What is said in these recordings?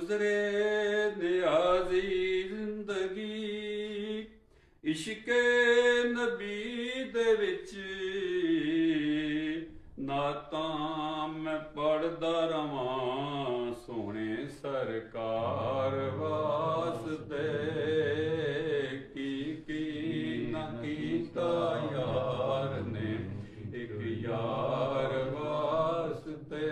گزرے نیازی زندگی عشق نبی دے وچ نعتاں میں پڑھدا رواں سونے سرکار واسطے کی نہ کیتا یار نے ایک یار واسطے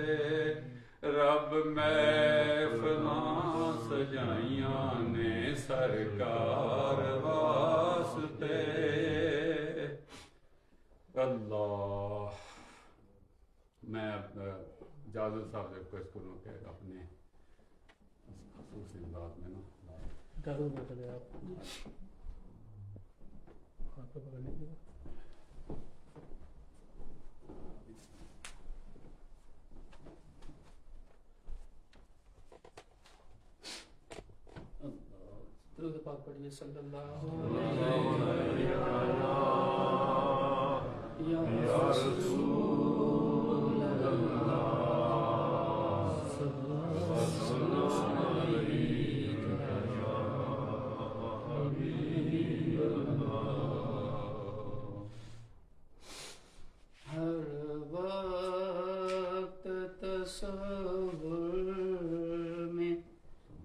رب محفلاں سجائیاں نے سرکار واسطے اللہ میں اجازت صاحب سے ریکویسٹ کروں کہ اپنے خصوصی انداز میں نا ضرور بتائیں آپ ہاتھ پہ پکڑ لیجیے درود پاک پڑھیے صلی اللہ علیہ یا رسول اللہ صلی اللہ علیہ حبیب ہر وقت تصور میں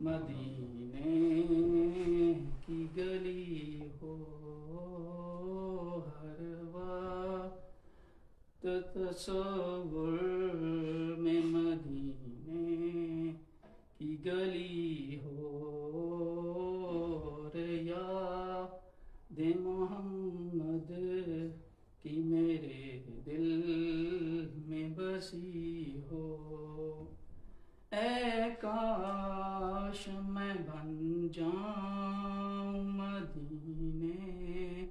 مدینے کی گلی ہو ہر وقت تصور میں مدینے کی گلی ہو یاد محمد کی میرے دل میں بسی ہو اے کاش میں بن جاؤں مدینے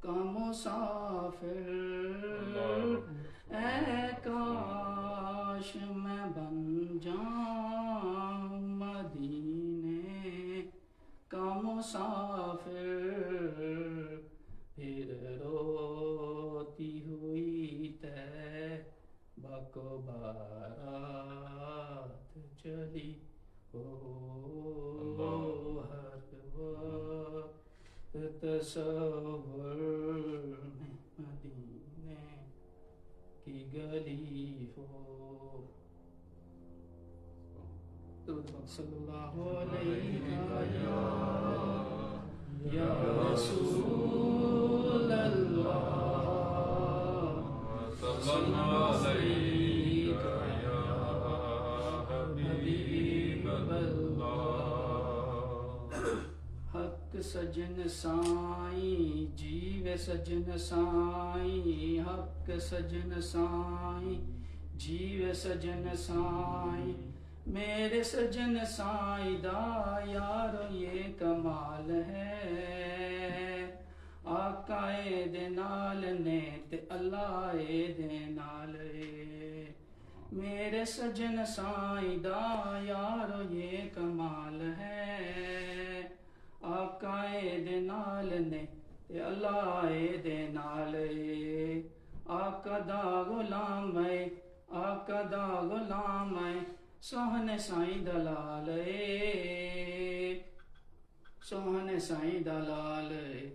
کا مسافر اے کاش میں بن جاؤں مدینے کا مسافر پھر روتی ہوئی طیبہ کو بارات چلی ہو ہر وقت تصور میں مدینے کی گلی ہو صلی اللہ علیہ یا رسول اللہ صلی اللہ علیہ یا حبیب اللہ حق سجن سائیں جیوے سجن سائیں حق سجن سائیں جیوے سجن سائیں میرے سجن سائیں دا یار یہ کمال ہے آقا اے دے نال نے تے اللہ اے دے نال اے میرے سجن سائیں دا یار یہ کمال ہے آقا اے دے نال نے تے اللہ اے دے نال اے آقا دا غلام اے آقا دا غلام اے سوہنے سائیں دلال اے سوہنے سائیں دلال اے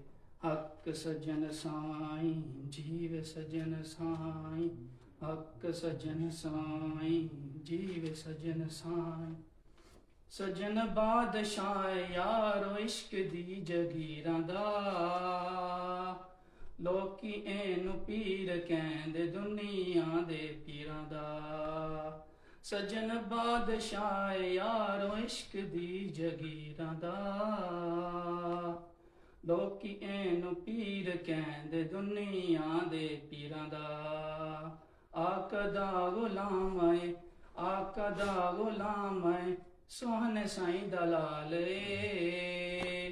حق سجن سائیں جیوے سجن سائیں حق سجن سائیں جیوے سجن سائیں سجن بادشاہ یارو عشق دی جگیراں دا لوکی اینو پیر کہندے دنیا دے پیراں دا سجن بادشاہ یارو عشق دی جگیراں دا لوکی اینو پیر کہندے دنیا دے پیراں دا آقا دا غلام اے آقا دا غلام اے سوہنے سائیں دلال اے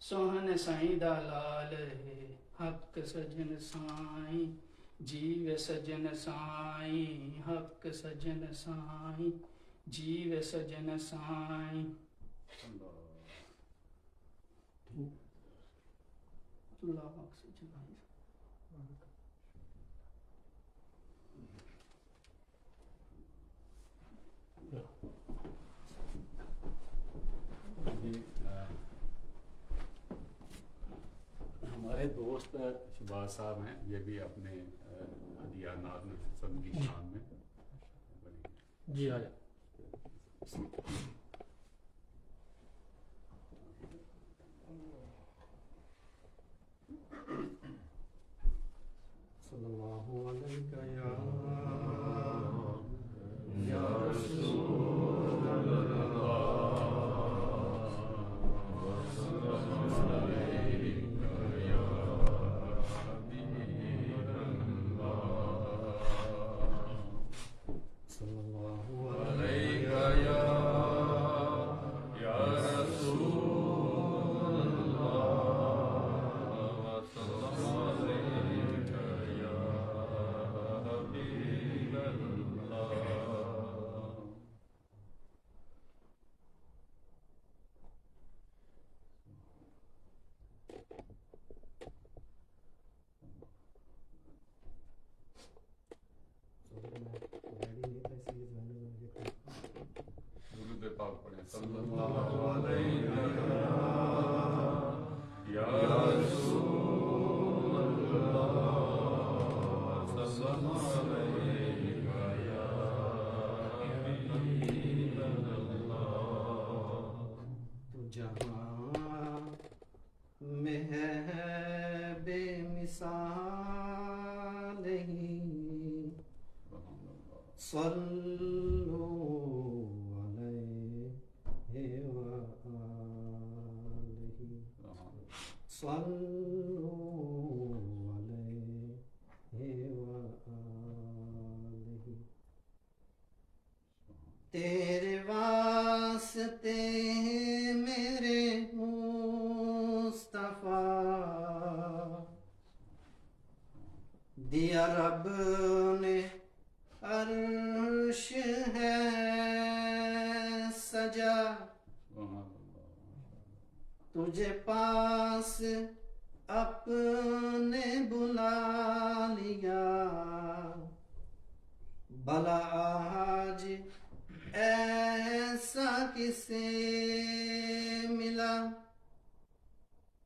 سوہنے سائیں دلال اے حق سجن سائیں جیوے سجن سائیں حق سجن سائیں جیوے سجن سائیں اللہ ہمارے دوست شہباز صاحب ہیں، یہ بھی اپنے ہدیانات میں سب کی شان میں جی آ جائیں. صلی اللہ علیہ یا رسول صلی اللہ علیہ درود پاک پڑھیں. صلی اللہ علیہ یا رسول اللہ صلی اللہ علیہ یا حبیب اللہ. تو جہاں میں ہے بے مثال ہی صلو علیہ وآلہ صلو علیہ وآلہ. تیرے واسطے میرے مصطفیٰ دیا رب نے عرش ہے سجا. تجھے پاس اپنے بلا لیا بھلا آج ایسا کسے ملا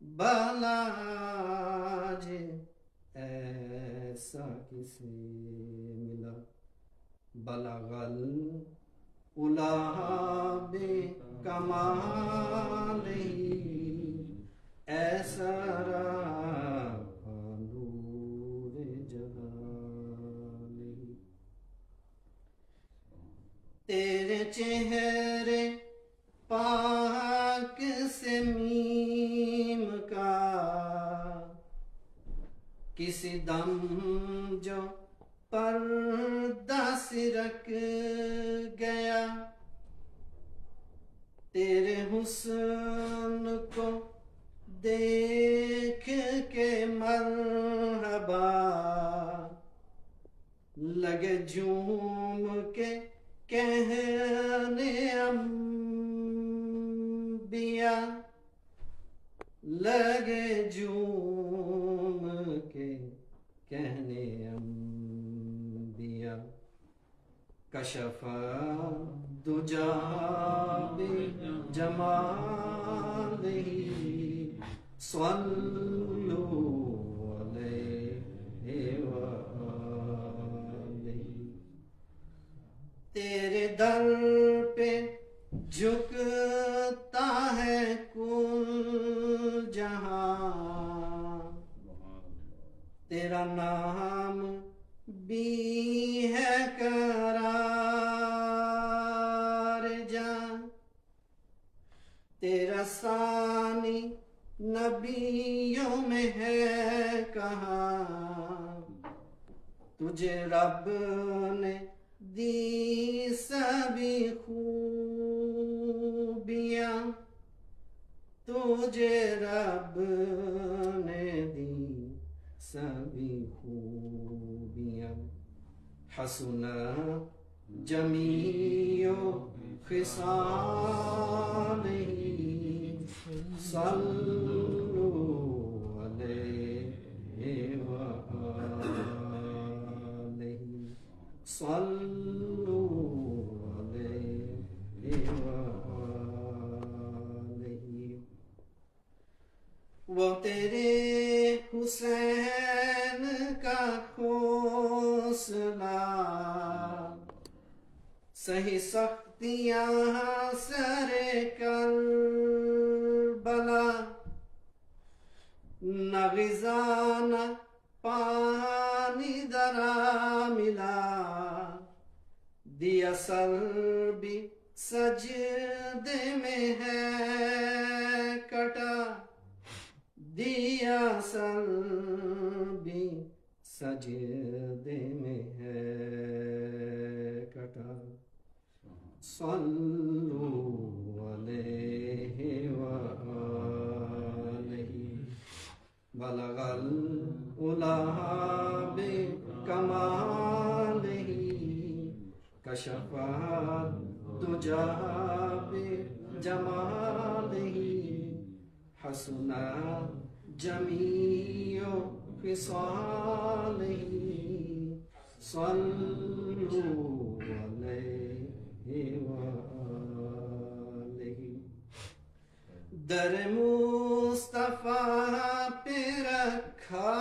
بھلا آج ایسا کسے ملا. بلغ العلا بکمالہ ایسا رہا نور جلالہ. تیرے چہرے پاک سے میم کا کسی دم جو پردہ سرک گیا. تیرے حسن کو دیکھ کے مرحبا لگے جھوم کے کہنے انبیاء لگے جھوم کے کہنے انبیاء. کشف دجا بجمالہ صلو علیہ وآلہ. تیرے در پہ جھکتا ہے کل جہاں تیرا نام بھی ہے قرار جان. تیرا ثانی نبیوں میں ہے کہاں تجھے رب نے دی سبھی خوبیاں تجھے رب نے دی سبھی خوبیاں. حسن جمیع خصالہ صلو علیہ وآلہ صلو علیہ وآلہ. وہ تیرے حسین کا حوصلہ سہی سختیاں سر کربلا نہ غذا نہ پانی درا ملا دیا سر بھی سجدے میں ہے کٹا دیا سر بھی سجدے میں ہے کٹا صلو علیہ وآلہ بلغ العلا بکمالہ کشف الدجى بجمالہ حسن جمیع خصالہ صلو علیہ وآلہ در مصطفیٰ پہ رکھا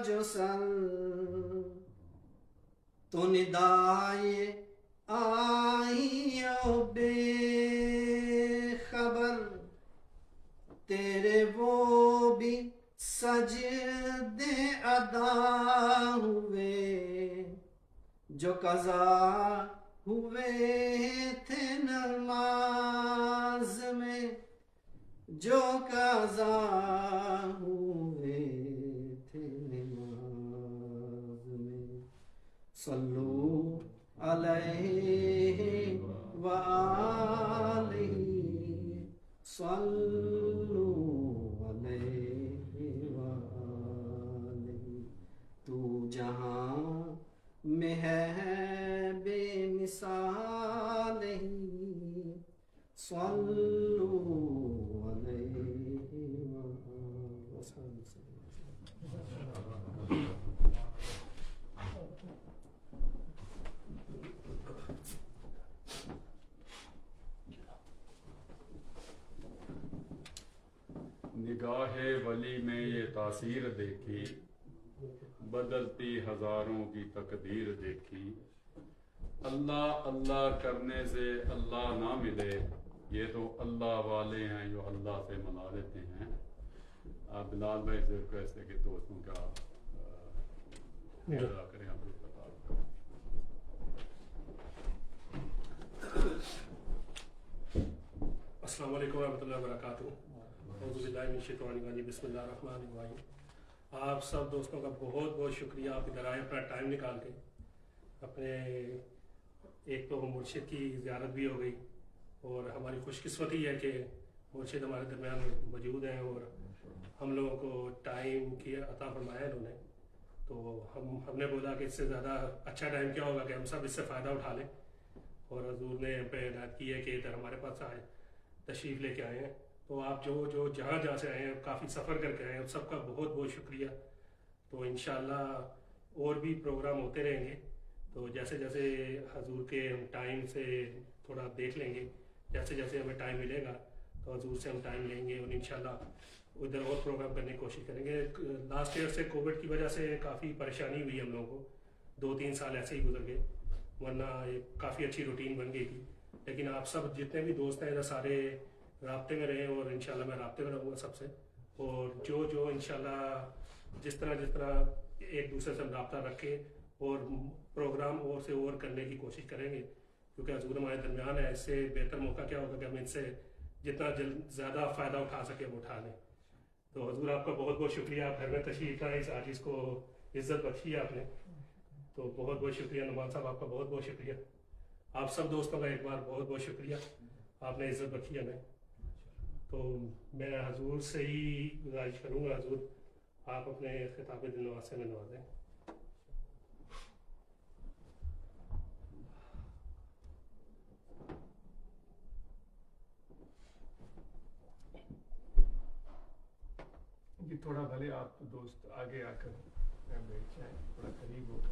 جو سر تو ندائے آئی او بے خبر تیرے وہ بھی سجدے ادا ہوئے جو قضا ہوئے تھے نماز میں جو قضا ہوئے تھے نماز میں صلو علیہ وآلہ صلو علیہ وآلہ تو جہاں میں ہے بے مثال صلو علیہ نگاہ ولی میں یہ تاثیر دیکھی بدلتی ہزاروں کی تقدیر دیکھی اللہ اللہ کرنے سے اللہ نہ ملے یہ تو اللہ والے ہیں جو اللہ سے منا لیتے ہیں آپ بلال بھائی سے ریکویسٹ ہے کہ دوستوں کا ادا کریں آپ لوگ بتا السلام علیکم ورحمۃ اللہ وبرکاتہ اعوذ باللہ من الشیطان الرجیم بسم اللہ الرحمن الرحیم آپ سب دوستوں کا بہت بہت شکریہ آپ ادھر آئے اپنا ٹائم نکال کے اپنے ایک تو مرشد کی زیارت بھی ہو گئی اور ہماری خوش قسمتی ہے کہ مرشد ہمارے درمیان موجود ہیں اور ہم لوگوں کو ٹائم کی عطا فرمایا انہوں نے تو ہم نے بولا کہ اس سے زیادہ اچھا ٹائم کیا ہوگا کہ ہم سب اس سے فائدہ اٹھا لیں اور حضور نے ہم پہ عنایت کی ہے کہ ادھر ہمارے پاس آئے تشریف لے کے آئے ہیں تو آپ جو جہاں سے آئے ہیں کافی سفر کر کے آئے ہیں سب کا بہت بہت شکریہ تو انشاءاللہ اور بھی پروگرام ہوتے رہیں گے تو جیسے جیسے حضور کے ہم ٹائم سے تھوڑا دیکھ لیں گے جیسے جیسے ہمیں ٹائم ملے گا تو حضور سے ہم ٹائم لیں گے اور انشاءاللہ ادھر اور پروگرام کرنے کی کوشش کریں گے لاسٹ ایئر سے کووڈ کی وجہ سے کافی پریشانی ہوئی ہم لوگوں کو 2-3 سال ایسے ہی گزر گئے ورنہ یہ کافی اچھی روٹین بن گئی تھی لیکن آپ سب جتنے بھی دوست ہیں ادھر سارے رابطے میں رہیں اور انشاءاللہ میں رابطے میں رہوں گا سب سے اور جو انشاءاللہ جس طرح ایک دوسرے سے ہم رابطہ رکھیں اور پروگرام اور سے اور کرنے کی کوشش کریں گے کیونکہ حضور ہمارے درمیان ہے اس سے بہتر موقع کیا ہوگا کہ ہم ان سے جتنا زیادہ فائدہ اٹھا سکیں وہ اٹھا لیں تو حضور آپ کا بہت بہت شکریہ آپ گھر میں تشریف لائے اس عاجز کو عزت بخشی ہے آپ نے تو بہت بہت شکریہ نعمان صاحب آپ کا بہت بہت شکریہ آپ سب دوستوں کا ایک بار بہت بہت شکریہ آپ نے عزت بخشی ہمیں تو میں حضور سے ہی گزارش کروں گا حضور آپ اپنے خطاب دل نوازے میں نوازیں یہ تھوڑا بھلے آپ دوست آگے آ کر بیٹھ جائیں تھوڑا قریب ہو کر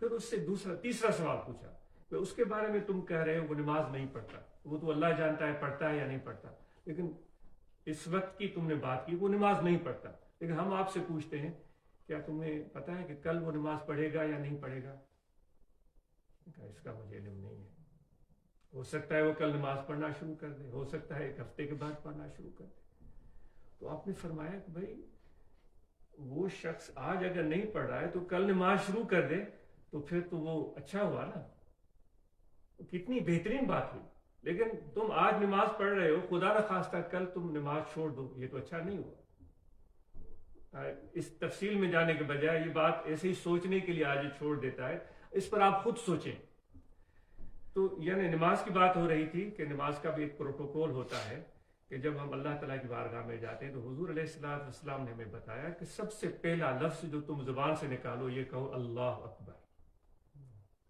پھر اس سے تیسرا سوال پوچھا کہ اس کے بارے میں تم کہہ رہے ہو وہ نماز نہیں پڑھتا، وہ تو اللہ جانتا ہے پڑھتا ہے یا نہیں پڑھتا، لیکن اس وقت کی تم نے بات کی وہ نماز نہیں پڑھتا، لیکن ہم آپ سے پوچھتے ہیں کیا تمہیں پتا ہے کہ کل وہ نماز پڑھے گا یا نہیں پڑھے گا؟ اس کا مجھے علم نہیں ہے، ہو سکتا ہے وہ کل نماز پڑھنا شروع کر دے، ہو سکتا ہے ایک ہفتے کے بعد پڑھنا شروع کر دے۔ تو آپ نے فرمایا کہ بھائی وہ شخص آج اگر نہیں پڑھ رہا ہے تو کل نماز شروع کر دے تو پھر تو وہ اچھا ہوا نا، کتنی بہترین بات ہوئی، لیکن تم آج نماز پڑھ رہے ہو، خدا نہ خواستہ کل تم نماز چھوڑ دو، یہ تو اچھا نہیں ہوا۔ اس تفصیل میں جانے کے بجائے یہ بات ایسے ہی سوچنے کے لیے آج چھوڑ دیتا ہے، اس پر آپ خود سوچیں۔ تو یعنی نماز کی بات ہو رہی تھی کہ نماز کا بھی ایک پروٹوکول ہوتا ہے کہ جب ہم اللہ تعالیٰ کی بارگاہ میں جاتے ہیں تو حضور علیہ الصلوۃ والسلام نے ہمیں بتایا کہ سب سے پہلا لفظ جو تم زبان سے نکالو یہ کہو اللہ اکبر،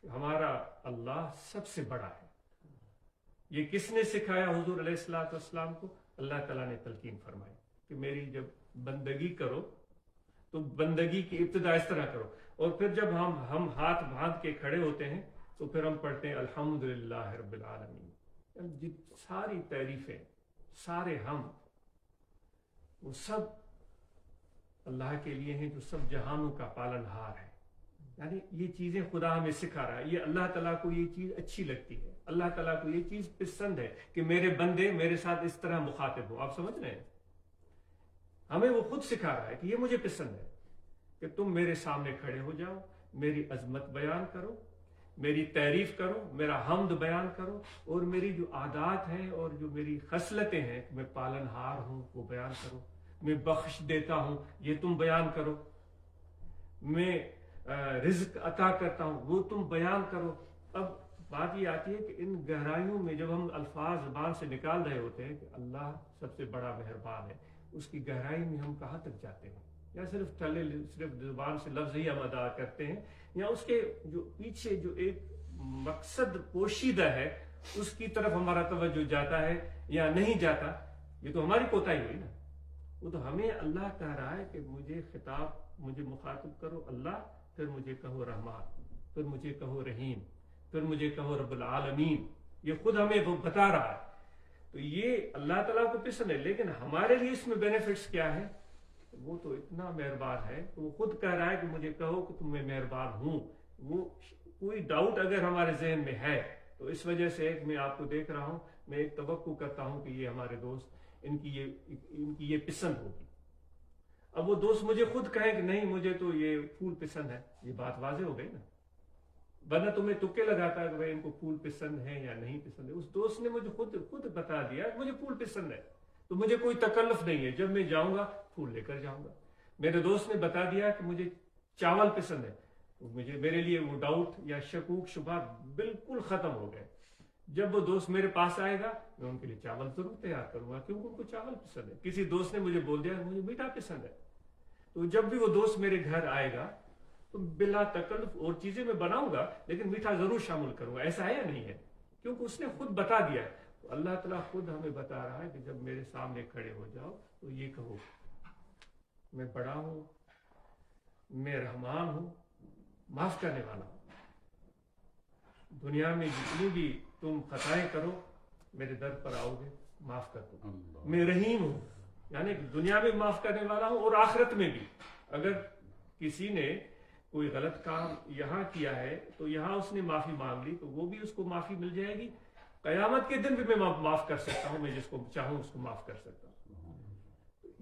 کہ ہمارا اللہ سب سے بڑا ہے۔ یہ کس نے سکھایا حضور علیہ الصلوۃ والسلام کو؟ اللہ تعالیٰ نے تلقین فرمائی کہ میری جب بندگی کرو تو بندگی کی ابتدا اس طرح کرو، اور پھر جب ہم ہاتھ باندھ کے کھڑے ہوتے ہیں تو پھر ہم پڑھتے ہیں الحمدللہ رب العالمین، ساری تعریفیں، سارے ہم، وہ سب اللہ کے لیے ہیں جو سب جہانوں کا پالن ہار ہے۔ یعنی یہ چیزیں خدا ہمیں سکھا رہا ہے، یہ اللہ تعالیٰ کو یہ چیز اچھی لگتی ہے، اللہ تعالیٰ کو یہ چیز پسند ہے کہ میرے بندے میرے ساتھ اس طرح مخاطب ہو۔ آپ سمجھ رہے ہیں؟ ہمیں وہ خود سکھا رہا ہے کہ یہ مجھے پسند ہے کہ تم میرے سامنے کھڑے ہو جاؤ، میری عظمت بیان کرو، میری تعریف کرو، میرا حمد بیان کرو، اور میری جو عادات ہیں اور جو میری خصلتیں ہیں، میں پالن ہار ہوں وہ بیان کرو، میں بخش دیتا ہوں یہ تم بیان کرو، میں رزق عطا کرتا ہوں وہ تم بیان کرو۔ اب بات یہ آتی ہے کہ ان گہرائیوں میں جب ہم الفاظ زبان سے نکال رہے ہوتے ہیں کہ اللہ سب سے بڑا مہربان ہے، اس کی گہرائی میں ہم کہاں تک جاتے ہیں؟ یا صرف زبان سے لفظ ہی ہم ادا کرتے ہیں، یا اس کے جو پیچھے جو ایک مقصد پوشیدہ ہے اس کی طرف ہمارا توجہ جاتا ہے یا نہیں جاتا؟ یہ تو ہماری کوتاہی ہوئی نا۔ وہ تو ہمیں اللہ کہہ رہا ہے کہ مجھے مخاطب کرو اللہ، پھر مجھے کہو رحمان، پھر مجھے کہو رحیم، پھر مجھے کہو رب العالمین، یہ خود ہمیں وہ بتا رہا ہے۔ تو یہ اللہ تعالیٰ کو پسند ہے، لیکن ہمارے لیے اس میں بینیفٹس کیا ہے؟ وہ تو اتنا مہربان ہے کہ وہ خود کہہ رہا ہے کہ مجھے کہو کہ تم میں مہربان ہوں۔ وہ کوئی ڈاؤٹ اگر ہمارے ذہن میں ہے تو اس وجہ سے میں آپ کو دیکھ رہا ہوں، میں ایک توقع کرتا ہوں کہ یہ ہمارے دوست ان کی یہ پسند ہوگی۔ اب وہ دوست مجھے خود کہیں کہ نہیں مجھے تو یہ پھول پسند ہے، یہ بات واضح ہو گئی نا، ورنہ تمہیں تکے لگاتا ہے کہ بھائی ان کو پھول پسند ہے یا نہیں پسند ہے۔ اس دوست نے مجھے خود بتا دیا کہ مجھے پھول پسند ہے، تو مجھے کوئی تکلف نہیں ہے، جب میں جاؤں گا پھول لے کر جاؤں گا۔ میرے دوست نے بتا دیا کہ مجھے چاول پسند ہے، تو میرے لیے وہ ڈاؤٹ یا شکوک شبہات بالکل ختم ہو گئے۔ جب وہ دوست میرے پاس آئے گا میں ان کے لیے چاول ضرور تیار کروں گا، کیونکہ ان کو چاول پسند ہے۔ کسی دوست نے مجھے بول دیا کہ مجھے میٹھا پسند ہے، تو جب بھی وہ دوست میرے گھر آئے گا تو بلا تکلف اور چیزیں میں بناؤں گا، لیکن میٹھا ضرور شامل کروں گا۔ ایسا ہے یا نہیں ہے؟ کیونکہ اس نے خود بتا دیا ہے۔ تو اللہ تعالیٰ خود ہمیں بتا رہا ہے کہ جب میرے سامنے کھڑے ہو جاؤ تو یہ کہو میں بڑا ہوں، میں رحمان ہوں، معاف کرنے والا ہوں۔ دنیا میں جتنی بھی تم خطائیں کرو میرے در پر آؤ گے معاف کر دو۔ میں رحیم ہوں، یعنی دنیا میں معاف کرنے والا ہوں اور آخرت میں بھی۔ اگر کسی نے کوئی غلط کام یہاں کیا ہے تو یہاں اس نے معافی مانگ لی تو وہ بھی اس کو معافی مل جائے گی۔ قیامت کے دن بھی میں معاف کر سکتا ہوں، میں جس کو چاہوں اس کو معاف کر سکتا ہوں۔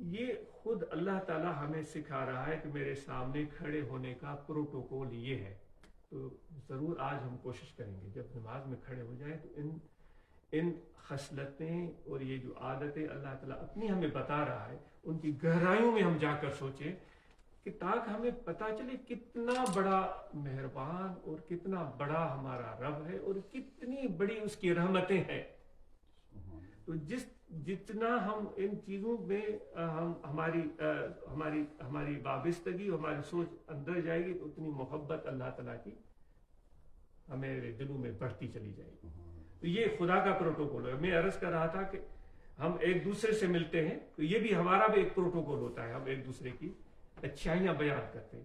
یہ خود اللہ تعالیٰ ہمیں سکھا رہا ہے کہ میرے سامنے کھڑے ہونے کا پروٹوکول یہ ہے۔ تو ضرور آج ہم کوشش کریں گے جب نماز میں کھڑے ہو جائیں تو ان خصلتیں اور یہ جو عادتیں اللہ تعالیٰ اپنی ہمیں بتا رہا ہے ان کی گہرائیوں میں ہم جا کر سوچیں، کہ تاکہ ہمیں پتہ چلے کتنا بڑا مہربان اور کتنا بڑا ہمارا رب ہے اور کتنی بڑی اس کی رحمتیں ہیں۔ تو جتنا ہم ان چیزوں میں ہماری وابستگی، ہماری سوچ اندر جائے گی تو اتنی محبت اللہ تعالیٰ کی ہمارے دلوں میں بڑھتی چلی جائے گی۔ تو یہ خدا کا پروٹوکول ہے۔ میں عرض کر رہا تھا کہ ہم ایک دوسرے سے ملتے ہیں تو یہ بھی ہمارا بھی ایک پروٹوکول ہوتا ہے، ہم ایک دوسرے کی اچھائیاں بیان کرتے ہیں،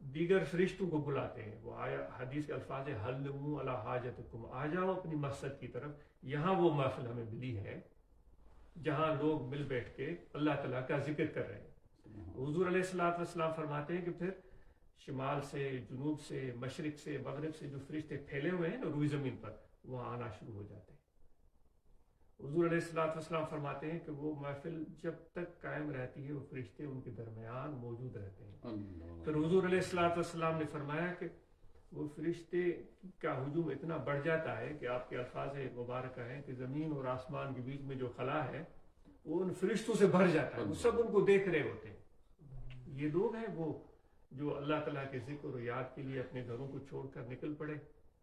دیگر فرشتوں کو بلاتے ہیں. وہ آیا حدیث کے الفاظ ہے حلموا علی حاجتکم، آ جاؤ اپنی مقصد کی طرف. یہاں وہ محفل ہمیں ملی ہے جہاں لوگ مل بیٹھ کے اللہ تعالیٰ کا ذکر کر رہے ہیں. حضور علیہ الصلوۃ والسلام فرماتے ہیں کہ پھر شمال سے، جنوب سے، مشرق سے، مغرب سے جو فرشتے پھیلے ہوئے ہیں نا روئی زمین پر، وہاں آنا شروع ہو جاتے ہیں. حضور علیہ الصلوۃ والسلام فرماتے ہیں کہ وہ محفل جب تک قائم رہتی ہے وہ فرشتے ان کے درمیان موجود رہتے ہیں. پھر حضور علیہ الصلوۃ والسلام نے فرمایا کہ وہ فرشتے کا ہجوم اتنا بڑھ جاتا ہے کہ آپ کے الفاظ مبارکہ ہیں کہ زمین اور آسمان کے بیچ میں جو خلا ہے وہ ان فرشتوں سے بھر جاتا ہے. وہ سب ان کو دیکھ رہے ہوتے ہیں. یہ لوگ ہیں وہ جو اللہ تعالیٰ کے ذکر اور یاد کے لیے اپنے گھروں کو چھوڑ کر نکل پڑے.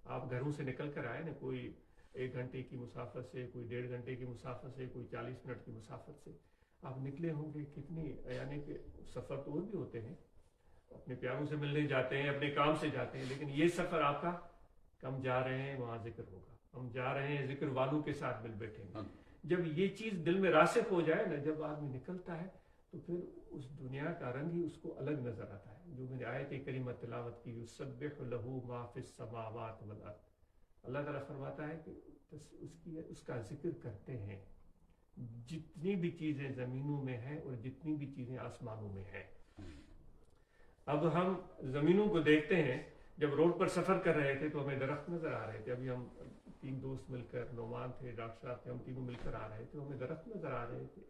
آپ گھروں سے نکل کر آئے نا، کوئی 1 گھنٹے کی مسافت سے، کوئی 1.5 گھنٹے کی مسافت سے، کوئی 40 منٹ کی مسافت سے آپ نکلے ہوں گے. کتنی یعنی کہ سفر تو اور بھی ہوتے ہیں، اپنے پیاروں سے ملنے جاتے ہیں، اپنے کام سے جاتے ہیں، لیکن یہ سفر آپ کا کہ ہم جا رہے ہیں وہاں ذکر ہوگا، ہم جا رہے ہیں ذکر والوں کے ساتھ مل بیٹھیں گے. جب یہ چیز دل میں راسخ ہو جائے نا، جب آدمی نکلتا ہے تو پھر اس دنیا کا رنگ ہی اس کو الگ نظر آتا ہے. جو میں نے آیت کریمہ تلاوت کی، یسبح لہ ما فی السماوات والارض، اللہ تعالیٰ فرماتا ہے کہ اس کا ذکر کرتے ہیں جتنی بھی چیزیں زمینوں میں ہیں اور جتنی بھی چیزیں آسمانوں میں ہیں. اب ہم زمینوں کو دیکھتے ہیں. جب روڈ پر سفر کر رہے تھے تو ہمیں درخت نظر آ رہے تھے. ابھی ہم 3 دوست مل کر، نعمان تھے، ڈاکٹر صاحب تھے، ہم تینوں مل کر آ رہے تھے. ہمیں درخت نظر آ رہے تھے،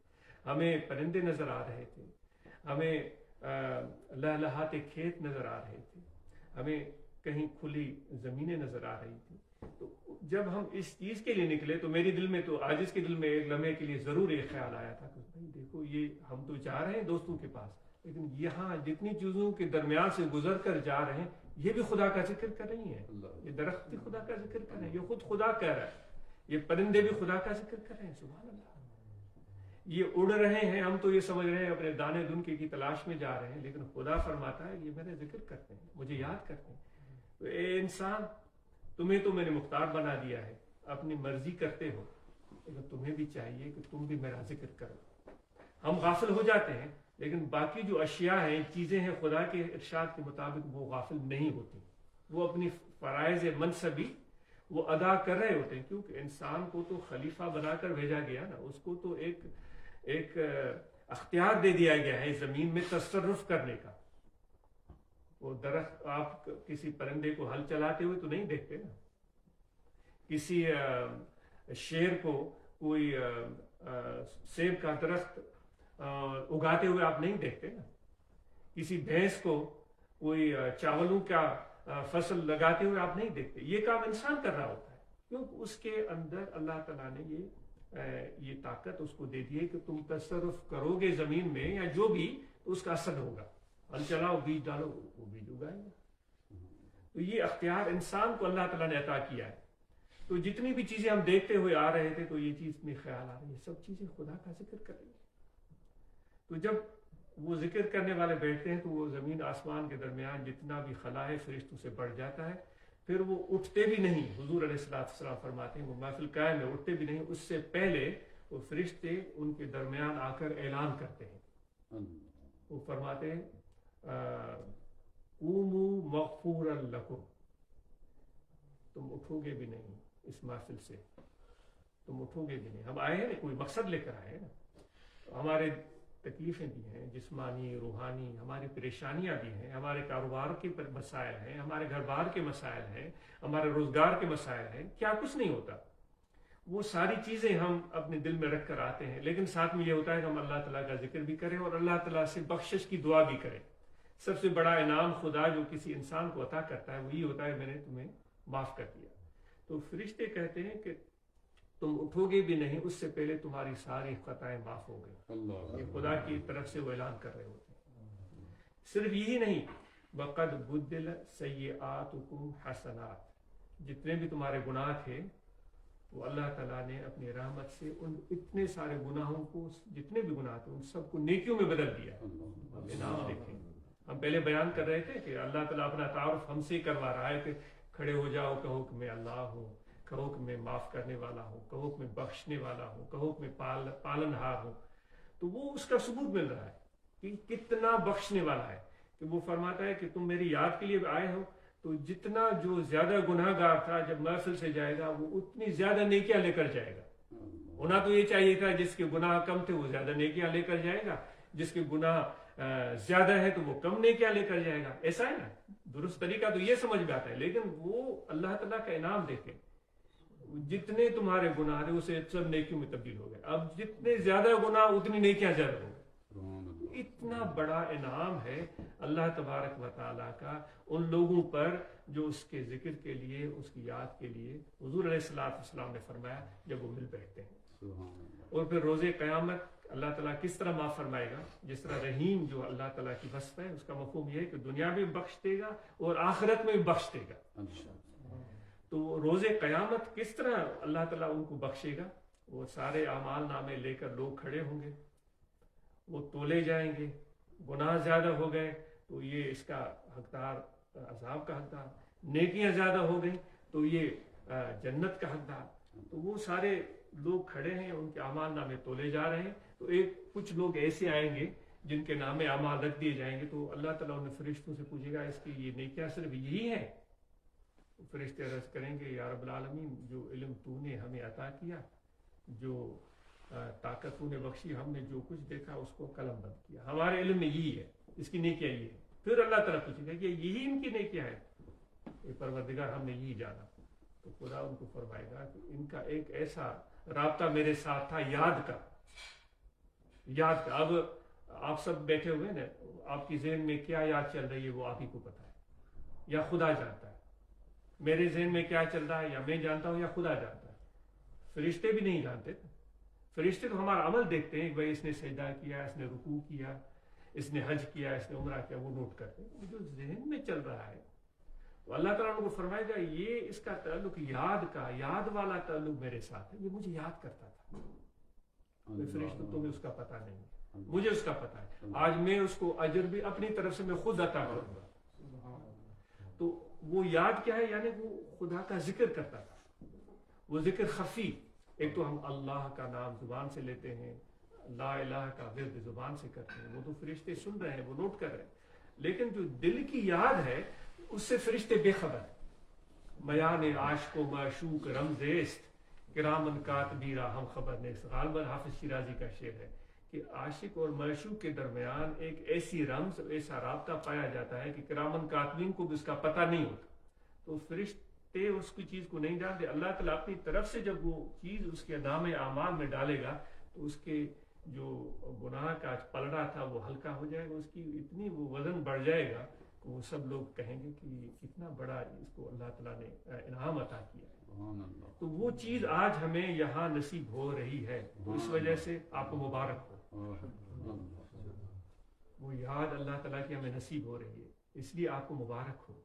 ہمیں پرندے نظر آ رہے تھے، ہمیں لہلہاتے کھیت نظر آ رہے تھے، ہمیں کہیں کھلی زمینیں نظر آ رہی تھی. تو جب ہم اس چیز کے لیے نکلے تو میری دل میں تو عاجز کے دل میں ایک لمحے کے لیے ضرور ایک خیال آیا تھا کہ بھائی دیکھو، یہ ہم تو جا رہے ہیں دوستوں کے پاس، لیکن یہاں جتنی چیزوں کے درمیان سے گزر کر جا رہے ہیں یہ بھی خدا کا ذکر کر رہی ہیں. یہ درخت بھی خدا کا ذکر کر رہے ہیں، یہ خود خدا کہہ رہا ہے. یہ پرندے بھی خدا کا ذکر کر رہے ہیں. سبحان اللہ. یہ اڑ رہے ہیں، ہم تو یہ سمجھ رہے ہیں اپنے دانے دنکے کی تلاش میں جا رہے ہیں، لیکن خدا فرماتا ہے یہ میرے ذکر کرتے ہیں، مجھے یاد کرتے ہیں. تو اے انسان، تمہیں تو میں نے مختار بنا دیا ہے، اپنی مرضی کرتے ہو، لیکن تمہیں بھی چاہیے کہ تم بھی میرا ذکر کرو. ہم غافل ہو جاتے ہیں، لیکن باقی جو اشیاء ہیں، چیزیں ہیں، خدا کے ارشاد کے مطابق وہ غافل نہیں ہوتی. وہ اپنی فرائض منصبی وہ ادا کر رہے ہوتے ہیں، کیونکہ انسان کو تو خلیفہ بنا کر بھیجا گیا نا. اس کو تو ایک اختیار دے دیا گیا ہے زمین میں تصرف کرنے کا. وہ درخت، آپ کسی پرندے کو ہل چلاتے ہوئے تو نہیں دیکھتے نا، کسی شیر کو کوئی سیب کا درخت اگاتے ہوئے آپ نہیں دیکھتے نا، کسی بھینس کو کوئی چاولوں کا فصل لگاتے ہوئے آپ نہیں دیکھتے. یہ کام انسان کر رہا ہوتا ہے، کیونکہ اس کے اندر اللہ تعالیٰ نے یہ طاقت اس کو دے دی ہے کہ تم تصرف کرو گے زمین میں یا جو بھی، تو اس کا اثر ہوگا. ہل چلاؤ، بیج ڈالو، وہ بیج اگائے گا. تو یہ اختیار انسان کو اللہ تعالیٰ نے عطا کیا ہے. تو جتنی بھی چیزیں ہم دیکھتے ہوئے آ رہے تھے تو یہ چیز میں خیال آ رہی ہے، سب چیزیں خدا کا ذکر کر رہی ہیں. تو جب وہ ذکر کرنے والے بیٹھتے ہیں تو وہ زمین آسمان کے درمیان جتنا بھی خلا ہے فرشتوں سے بڑھ جاتا ہے. پھر وہ اٹھتے بھی نہیں. حضور علیہ السلام فرماتے ہیں وہ محفل قائم ہے، اٹھتے بھی نہیں. اس سے پہلے وہ فرشتے ان کے درمیان آ کر اعلان کرتے ہیں. وہ فرماتے ہیں قوموا مغفورا لکم، تم اٹھو گے بھی نہیں اس محفل سے، تم اٹھو گے بھی نہیں. ہم آئے ہیں نا، کوئی مقصد لے کر آئے ہیں نا. ہمارے تکلیفیں بھی ہیں، جسمانی، روحانی، ہماری پریشانیاں بھی ہیں، ہمارے کاروبار کے مسائل ہیں، ہمارے گھر بار کے مسائل ہیں، ہمارے روزگار کے مسائل ہیں. کیا کچھ نہیں ہوتا. وہ ساری چیزیں ہم اپنے دل میں رکھ کر آتے ہیں، لیکن ساتھ میں یہ ہوتا ہے کہ ہم اللہ تعالیٰ کا ذکر بھی کریں اور اللہ تعالیٰ سے بخشش کی دعا بھی کریں. سب سے بڑا انعام خدا جو کسی انسان کو عطا کرتا ہے وہ یہ ہوتا ہے میں نے تمہیں معاف کر دیا. تو فرشتے کہتے ہیں کہ تم اٹھو گے بھی نہیں، اس سے پہلے تمہاری ساری خطائیں معاف ہو گئی. یہ خدا کی طرف سے وہ اعلان کر رہے ہوتے ہیں. صرف یہی نہیں، وَقَدْ بُدِّلَ سَيِّئَاتُكُمْ حَسَنَاتٍ، جتنے بھی تمہارے گناہ تھے وہ اللہ تعالیٰ نے اپنی رحمت سے ان اتنے سارے گناہوں کو، جتنے بھی گناہ تھے ان سب کو نیکیوں میں بدل دیا. اب انعام دیکھیں. ہم پہلے بیان کر رہے تھے کہ اللہ تعالیٰ اپنا تعارف ہم سے کروا رہا ہے کہ کھڑے ہو جاؤ، کہو کہ میں اللہ ہوں، کہو کہ میں معاف کرنے والا ہوں، کہو کہ میں بخشنے والا ہوں، کہو کہ میں پالن ہار ہوں. تو وہ اس کا ثبوت مل رہا ہے کہ کتنا بخشنے والا ہے، کہ وہ فرماتا ہے کہ تم میری یاد کے لیے آئے ہو تو جتنا جو زیادہ گناہ گار تھا جب محفل سے جائے گا وہ اتنی زیادہ نیکیاں لے کر جائے گا. ہونا تو یہ چاہیے تھا جس کے گناہ کم تھے وہ زیادہ نیکیاں لے کر جائے گا, جس کے گناہ زیادہ ہے تو وہ کم نیکیاں لے کر جائے گا. ایسا ہے نا, درست طریقہ تو یہ سمجھ میں آتا ہے, لیکن وہ اللہ تعالیٰ کا انعام دیکھیں, جتنے تمہارے گناہ تھے اسے سب نیکیوں میں تبدیل ہو گئے, اب جتنے زیادہ گناہ اتنی نیکیاں زیادہ ہو گئی. اتنا بڑا انعام ہے اللہ تبارک و تعالیٰ کا ان لوگوں پر جو اس کے ذکر کے لیے, اس کی یاد کے لیے حضور علیہ السلام نے فرمایا جب وہ مل بیٹھتے ہیں. اور پھر روز قیامت اللہ تعالیٰ کس طرح معاف فرمائے گا, جس طرح رحیم جو اللہ تعالیٰ کی وصف ہے اس کا مفہوم یہ ہے کہ دنیا میں بخش دے گا اور آخرت میں بھی بخش دے گا. تو روز قیامت کس طرح اللہ تعالیٰ ان کو بخشے گا, وہ سارے اعمال نامے لے کر لوگ کھڑے ہوں گے, وہ تولے جائیں گے, گناہ زیادہ ہو گئے تو یہ اس کا حقدار عذاب کا حقدار, نیکیاں زیادہ ہو گئی تو یہ جنت کا حقدار. تو وہ سارے لوگ کھڑے ہیں, ان کے اعمال نامے تولے جا رہے ہیں. تو کچھ لوگ ایسے آئیں گے جن کے نام اعمال رکھ دیے جائیں گے, تو اللہ تعالیٰ ان فرشتوں سے پوچھے گا اس کی یہ نیکیاں صرف یہی ہے؟ فرشتے عرض کریں گے یا رب العالمین, جو علم تو نے ہمیں عطا کیا, جو طاقت تو نے بخشی, ہم نے جو کچھ دیکھا اس کو قلم بند کیا, ہمارے علم میں یہی ہے, اس کی نیکیاں یہ ہے. پھر اللہ تعالیٰ پوچھے گا کہ یہی ان کی نیکیاں ہے؟ اے پروردگار ہم نے یہی جانا. تو خدا ان کو فرمائے گا کہ ان کا ایک ایسا رابطہ میرے ساتھ تھا یاد کا. اب آپ سب بیٹھے ہوئے نا, آپ کی ذہن میں کیا یاد چل رہی ہے وہ آپ ہی کو پتا ہے, یا خدا جانتا ہے. میرے ذہن میں کیا چل رہا ہے یا میں جانتا ہوں یا خدا جانتا ہے. فرشتے بھی نہیں جانتے. فرشتے تو ہمارا عمل دیکھتے ہیں, بھائی اس نے سجدہ کیا, اس نے رکوع کیا, اس نے حج کیا, اس نے عمرہ کیا, وہ نوٹ کرتے ہیں. جو ذہن میں چل رہا ہے تو اللہ تعالیٰ ان کو فرمائے گا یہ اس کا تعلق یاد والا تعلق میرے ساتھ ہے, یہ مجھے یاد کرتا تھا. فرشتوں تمہیں اس کا پتہ نہیں ہے, مجھے اس کا پتہ ہے. آج میں اس کو اجر بھی اپنی طرف سے میں خود عطا کروں گا. تو وہ یاد کیا ہے, یعنی وہ خدا کا ذکر کرتا تھا. وہ ذکر خفی, ایک تو ہم اللہ کا نام زبان سے لیتے ہیں, لا الہ کا ورد زبان سے کرتے ہیں, وہ تو فرشتے سن رہے ہیں, وہ نوٹ کر رہے ہیں. لیکن جو دل کی یاد ہے اس سے فرشتے بے خبر ہیں. میان عاشق و معشوق رمزیست کرامن کاتبیرا ہم خبر نیست. غالباً حافظ شیرازی کا شعر ہے کہ عاشق اور معشوق کے درمیان ایک ایسی رمز, ایسا رابطہ پایا جاتا ہے کہ کرامن کاتبین کو بھی اس کا پتہ نہیں ہوتا. تو فرشتے اس کی چیز کو نہیں جانتے. اللہ تعالیٰ اپنی طرف سے جب وہ چیز اس کے نام اعمال میں ڈالے گا تو اس کے جو گناہ کا پلڑا تھا وہ ہلکا ہو جائے گا, اس کی اتنی وہ وزن بڑھ جائے گا کہ وہ سب لوگ کہیں گے کہ کتنا بڑا اس کو اللہ تعالیٰ نے انعام عطا کیا. تو وہ چیز آج ہمیں یہاں نصیب ہو رہی ہے, تو اس وجہ سے آپ کو مبارک ہو. وہ یاد اللہ تعالیٰ کی ہمیں نصیب ہو رہی ہے, اس لیے آپ کو مبارک ہو.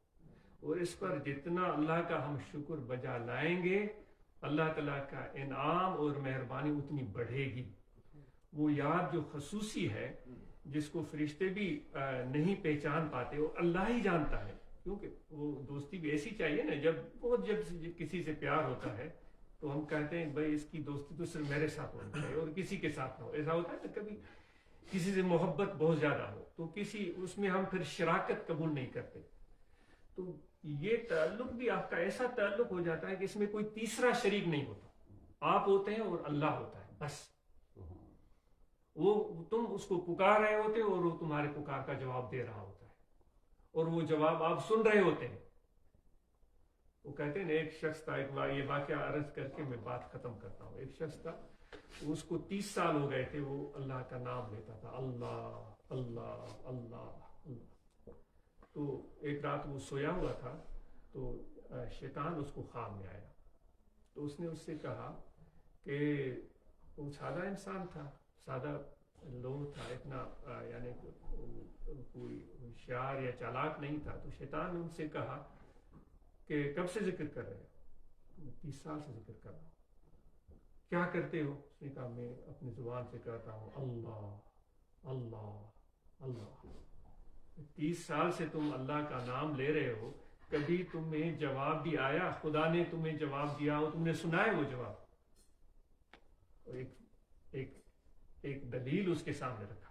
اور اس پر جتنا اللہ کا ہم شکر بجا لائیں گے اللہ تعالیٰ کا انعام اور مہربانی اتنی بڑھے گی. وہ یاد جو خصوصی ہے جس کو فرشتے بھی نہیں پہچان پاتے, وہ اللہ ہی جانتا ہے. کیونکہ وہ دوستی بھی ایسی چاہیے نا, جب کسی سے پیار ہوتا ہے تو ہم کہتے ہیں بھائی اس کی دوستی تو صرف میرے ساتھ ہونی چاہیے اور کسی کے ساتھ نہ ہو. ایسا ہوتا ہے نا کبھی کسی سے محبت بہت زیادہ ہو تو اس میں ہم پھر شراکت قبول نہیں کرتے. تو یہ تعلق بھی آپ کا ایسا تعلق ہو جاتا ہے کہ اس میں کوئی تیسرا شریک نہیں ہوتا. آپ ہوتے ہیں اور اللہ ہوتا ہے, بس. وہ تم اس کو پکار رہے ہوتے اور وہ تمہارے پکار کا جواب دے رہا ہوتا ہے, اور وہ جواب آپ سن رہے ہوتے ہیں. وہ کہتے ہیں ایک شخص تھا, یہ واقعہ عرض کر کے میں بات ختم کرتا ہوں. ایک شخص تھا, اس کو 30 سال ہو گئے تھے, وہ اللہ کا نام لیتا تھا, اللہ اللہ اللہ اللہ. تو ایک رات وہ سویا ہوا تھا تو شیطان اس کو خواب میں آیا. تو اس نے اس سے کہا کہ وہ سادہ انسان تھا, سادہ لوگ تھا, اتنا یعنی کوئی ہوشیار یا چالاک نہیں تھا. تو شیطان نے ان سے کہا کہ کب سے ذکر کر رہے ہو؟ 30 سال سے ذکر کر رہا ہوں. کیا کرتے ہو؟ اس نے کہا میں اپنی زبان سے کہتا ہوں اللہ اللہ اللہ. 30 سال سے تم اللہ کا نام لے رہے ہو, کبھی تمہیں جواب بھی آیا؟ خدا نے تمہیں جواب دیا ہو, تم نے سنا ہے وہ جواب؟ اور ایک دلیل اس کے سامنے رکھا.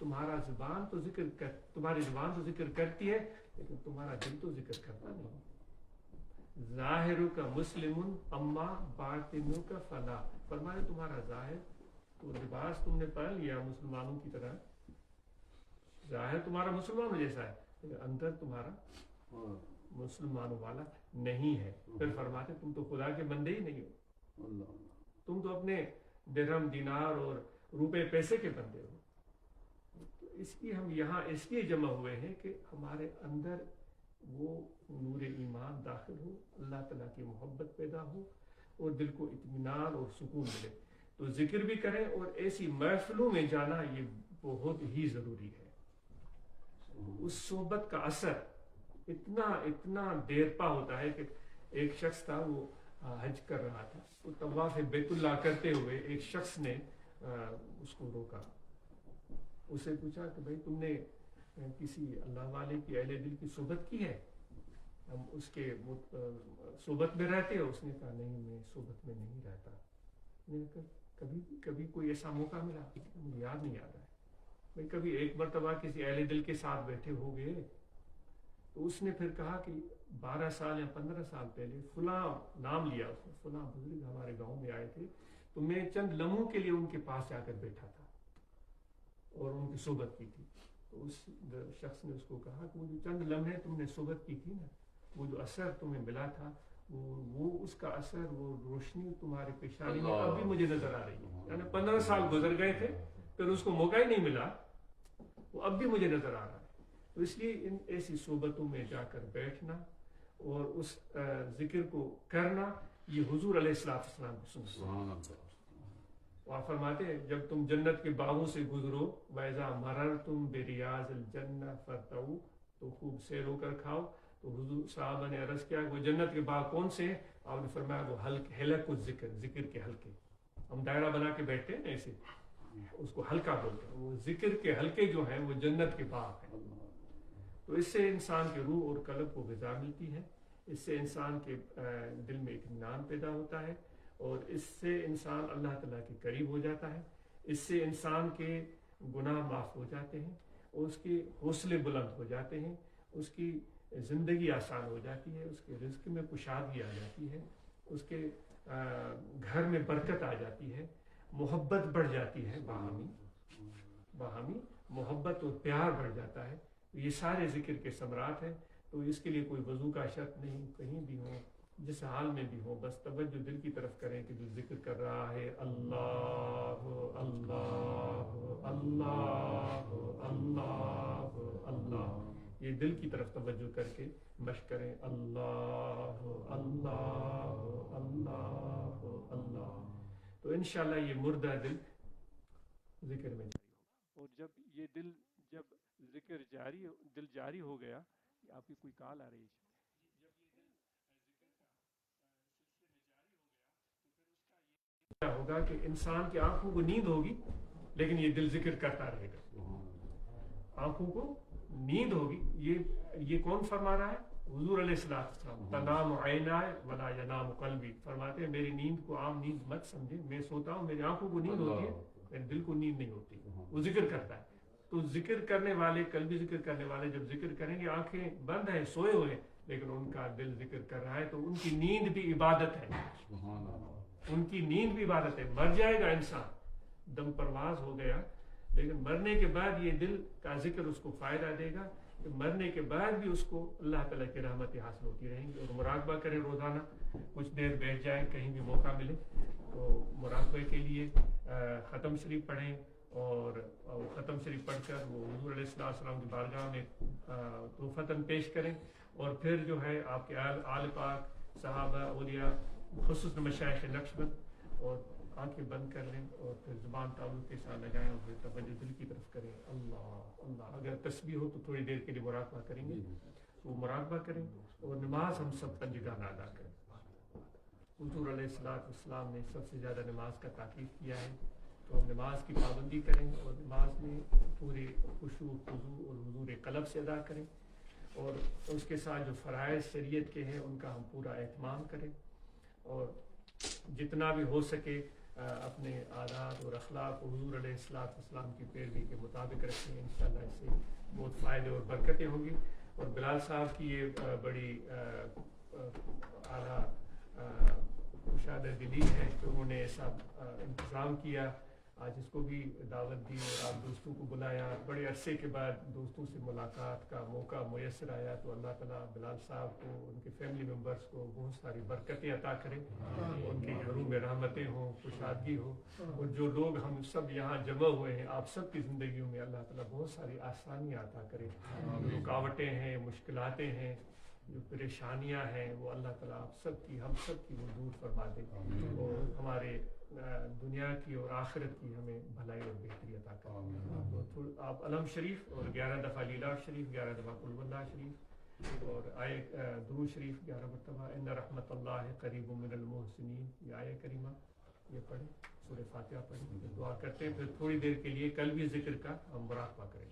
تمہاری زبان تو ذکر کرتی ہے لیکن تمہارا دل تو ذکر کرتا نہیں. ظاہر کا مسلم اما باطن کا فلا. فرمایا تمہارا ظاہر تو لباس تم نے پہن لیا مسلمانوں کی طرح, ظاہر تمہارا مسلمانوں جیسا ہے لیکن اندر تمہارا مسلمانوں والا نہیں ہے. پھر فرماتے تم تو خدا کے بندے ہی نہیں ہو, تم تو اپنے درہم دینار اور روپے پیسے کے بندے ہو. تو اس کی ہم یہاں اس لیے جمع ہوئے ہیں کہ ہمارے اندر وہ نور ایمان داخل ہو, اللہ تعالیٰ کی محبت پیدا ہو اور دل کو اطمینان اور سکون ملے. تو ذکر بھی کریں اور ایسی محفلوں میں جانا یہ بہت ہی ضروری ہے. اس صحبت کا اثر اتنا دیر پا ہوتا ہے کہ ایک شخص تھا, وہ حج کر رہا تھا, وہ طواف بیت اللہ کرتے ہوئے ایک شخص نے اس کو روکا, اسے پوچھا کہ بھائی تم نے کسی اللہ والے کی اہل دل کی صحبت کی ہے, ہم اس کے صحبت میں رہتے ہو؟ اس نے کہا نہیں میں صحبت میں نہیں رہتا. میں نے کہا کبھی کوئی ایسا موقع ملا؟ مجھے یاد نہیں آ رہا ہے. بھائی کبھی ایک مرتبہ کسی اہل دل کے ساتھ بیٹھے ہو گئے تو اس نے پھر کہا کہ 12 سال یا 15 سال پہلے فلاں نام لیا, اس نے فلاں بزرگ ہمارے گاؤں میں آئے تھے تو میں چند لمحوں کے لیے ان کے پاس جا کر بیٹھا تھا اور ان کی صحبت کی تھی. تو اس شخص نے اس کو کہا کہ وہ جو چند لمحے تم نے صحبت کی تھی نا, وہ جو اثر تمہیں ملا تھا وہ اس کا اثر, وہ روشنی تمہارے پیشانی میں ابھی مجھے نظر آ رہی ہے. یعنی 15 سال گزر گئے تھے پھر اس کو موقع ہی نہیں ملا, وہ اب بھی مجھے نظر آ رہا ہے. تو اس لیے ان ایسی صحبتوں میں جا کر بیٹھنا اور اس ذکر کو کرنا یہ حضور علیہ السلام کی سنت ہے. وہاں فرماتے ہیں جب تم جنت کے باغوں سے گزرو وَإِذَا مَرَرْتُمْ بِرِيَاضِ الْجَنَّةِ فَارْتَوُوا, تو خوب سیر ہو کر کھاؤ. تو حضور صحابہ نے عرض کیا وہ جنت کے باغ کون سے ہیں؟ آپ نے فرمایا وہ حلق الذکر, ذکر کے حلقے. ہم دائرہ بنا کے بیٹھتے ہیں ایسے, اس کو حلقہ بولتے ہیں. وہ ذکر کے حلقے جو ہیں وہ جنت کے باغ ہیں. تو اس سے انسان کے روح اور قلب کو غذا ملتی ہے, اس سے انسان کے دل میں اطمینان پیدا ہوتا ہے اور اس سے انسان اللہ تعالیٰ کے قریب ہو جاتا ہے. اس سے انسان کے گناہ معاف ہو جاتے ہیں اور اس کے حوصلے بلند ہو جاتے ہیں, اس کی زندگی آسان ہو جاتی ہے, اس کے رزق میں کشادگی آ جاتی ہے, اس کے گھر میں برکت آ جاتی ہے, محبت بڑھ جاتی ہے, باہمی محبت اور پیار بڑھ جاتا ہے. یہ سارے ذکر کے ثمرات ہیں. تو اس کے لیے کوئی وضو کا شرط نہیں, کہیں بھی ہو جس حال میں بھی ہو, بس توجہ دل کی طرف کریں کہ جو ذکر کر رہا ہے اللہ اللہ اللہ اللہ اللہ, یہ دل کی طرف توجہ کر کے مشق کریں اللہ اللہ اللہ اللہ. تو انشاءاللہ یہ مردہ دل ذکر میں جاری ہوگا. اور جب یہ دل جب ذکر دل جاری ہو گیا, آپ کی کوئی کال آ رہی ہے, کیا ہوگا کہ انسان کی آنکھوں کو نیند ہوگی لیکن یہ دل ذکر کرتا رہے گا. آنکھوں کو نیند ہوگی, یہ کون فرما رہا ہے؟ حضور علیہ السلام. تنام عینائے ولا ینام قلبی, فرماتے ہیں میری نیند کو عام نیند مت سمجھے, میں سوتا ہوں میری آنکھوں کو نیند ہوتی ہے میرے دل کو نیند نہیں ہوتی. وہ ذکر کرتا ہے. تو ذکر کرنے والے, قلبی ذکر کرنے والے جب ذکر کریں گے, آنکھیں بند ہیں سوئے ہوئے لیکن ان کا دل ذکر کر رہا ہے, تو ان کی نیند بھی عبادت ہے. ان کی نیند بھی عبادت ہے. مر جائے گا انسان, دم پرواز ہو گیا, لیکن مرنے کے بعد یہ دل کا ذکر اس کو فائدہ دے گا کہ مرنے کے بعد بھی اس کو اللہ تعالیٰ کی رحمتیں حاصل ہوتی رہیں گی. اور مراقبہ کریں روزانہ, کچھ دیر بیٹھ جائیں کہیں بھی موقع ملے تو مراقبے کے لیے ختم شریف پڑھیں اور ختم شریف پڑھ کر وہ حضور علیہ السلام کی بارگاہ میں تحفتاً پیش کریں. اور پھر جو ہے آپ کے آل پاک صحابہ اولیاء خصوصاً مشائخ نقشبند, اور آنکھیں بند کر لیں اور پھر زبان تعلق کے ساتھ لگائیں اور پھر توجہ دل کی طرف کریں اللہ اللہ. اگر تسبیح ہو تو تھوڑی دیر کے لیے مراقبہ کریں گے, وہ مراقبہ کریں اور نماز ہم سب پنجگانہ ادا کریں. حضور علیہ السلام نے سب سے زیادہ نماز کا تاکید کیا ہے, تو ہم نماز کی پابندی کریں اور نماز میں پورے خشوع خضوع اور حضور قلب سے ادا کریں, اور اس کے ساتھ جو فرائض شریعت کے ہیں ان کا ہم پورا اہتمام کریں, اور جتنا بھی ہو سکے اپنے عادات اور اخلاق کو حضور علیہ السلام کی پیروی کے مطابق رکھیں، انشاءاللہ اس سے بہت فائدے اور برکتیں ہوں گی. اور بلال صاحب کی یہ بڑی اعلیٰ مشاہدہ دلی ہے کہ انہوں نے ایسا انتظام کیا، آج اس کو بھی دعوت دی اور آپ دوستوں کو بلایا. بڑے عرصے کے بعد دوستوں سے ملاقات کا موقع میسر آیا، تو اللہ تعالیٰ بلال صاحب کو، ان کے فیملی ممبرس کو بہت ساری برکتیں عطا کرے، ان کے گھروں میں رحمتیں ہوں، خوشحالگی ہو. اور جو لوگ ہم سب یہاں جمع ہوئے ہیں، آپ سب کی زندگیوں میں اللہ تعالیٰ بہت ساری آسانیاں عطا کرے. جو رکاوٹیں ہیں، مشکلاتیں ہیں، جو پریشانیاں ہیں، وہ اللہ تعالیٰ آپ سب کی، ہم سب کی وہ دور فرما دے، اور ہمارے دنیا کی اور آخرت کی ہمیں بھلائی اور بہتری عطا کرے. تو آپ علم شریف اور 11 دفعہ لیلا شریف، 11 دفعہ قل هو اللہ شریف، اور آئے درود شریف 11 مرتبہ، ان رحمت اللہ قریب من المحسنین، یہ آیہ کریمہ یہ پڑھیں، سورہ فاتحہ پڑھیں، دعا کرتے ہیں. پھر تھوڑی دیر کے لیے کل بھی ذکر کا ہم مراقبہ کریں.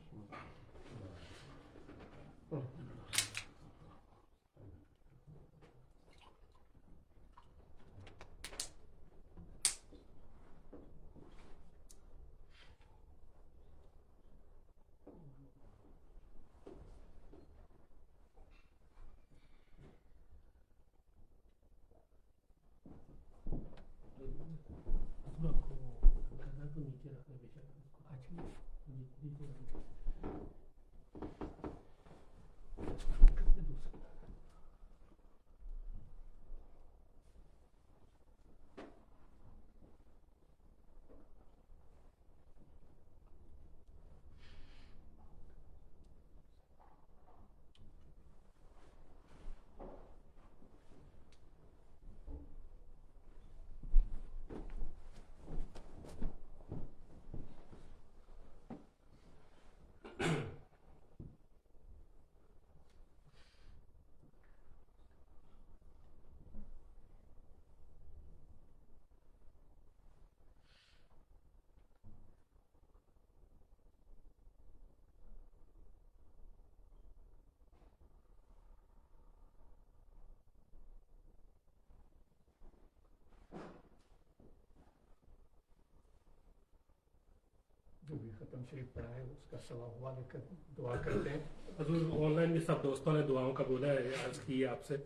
جو بھی ختم شریف پڑھا ہے اس کا ثواب حوالے کر دعا کرتے ہیں. حضور آن لائن بھی سب دوستوں نے دعاؤں کا بولا ہے، عرض کی ہے آپ سے.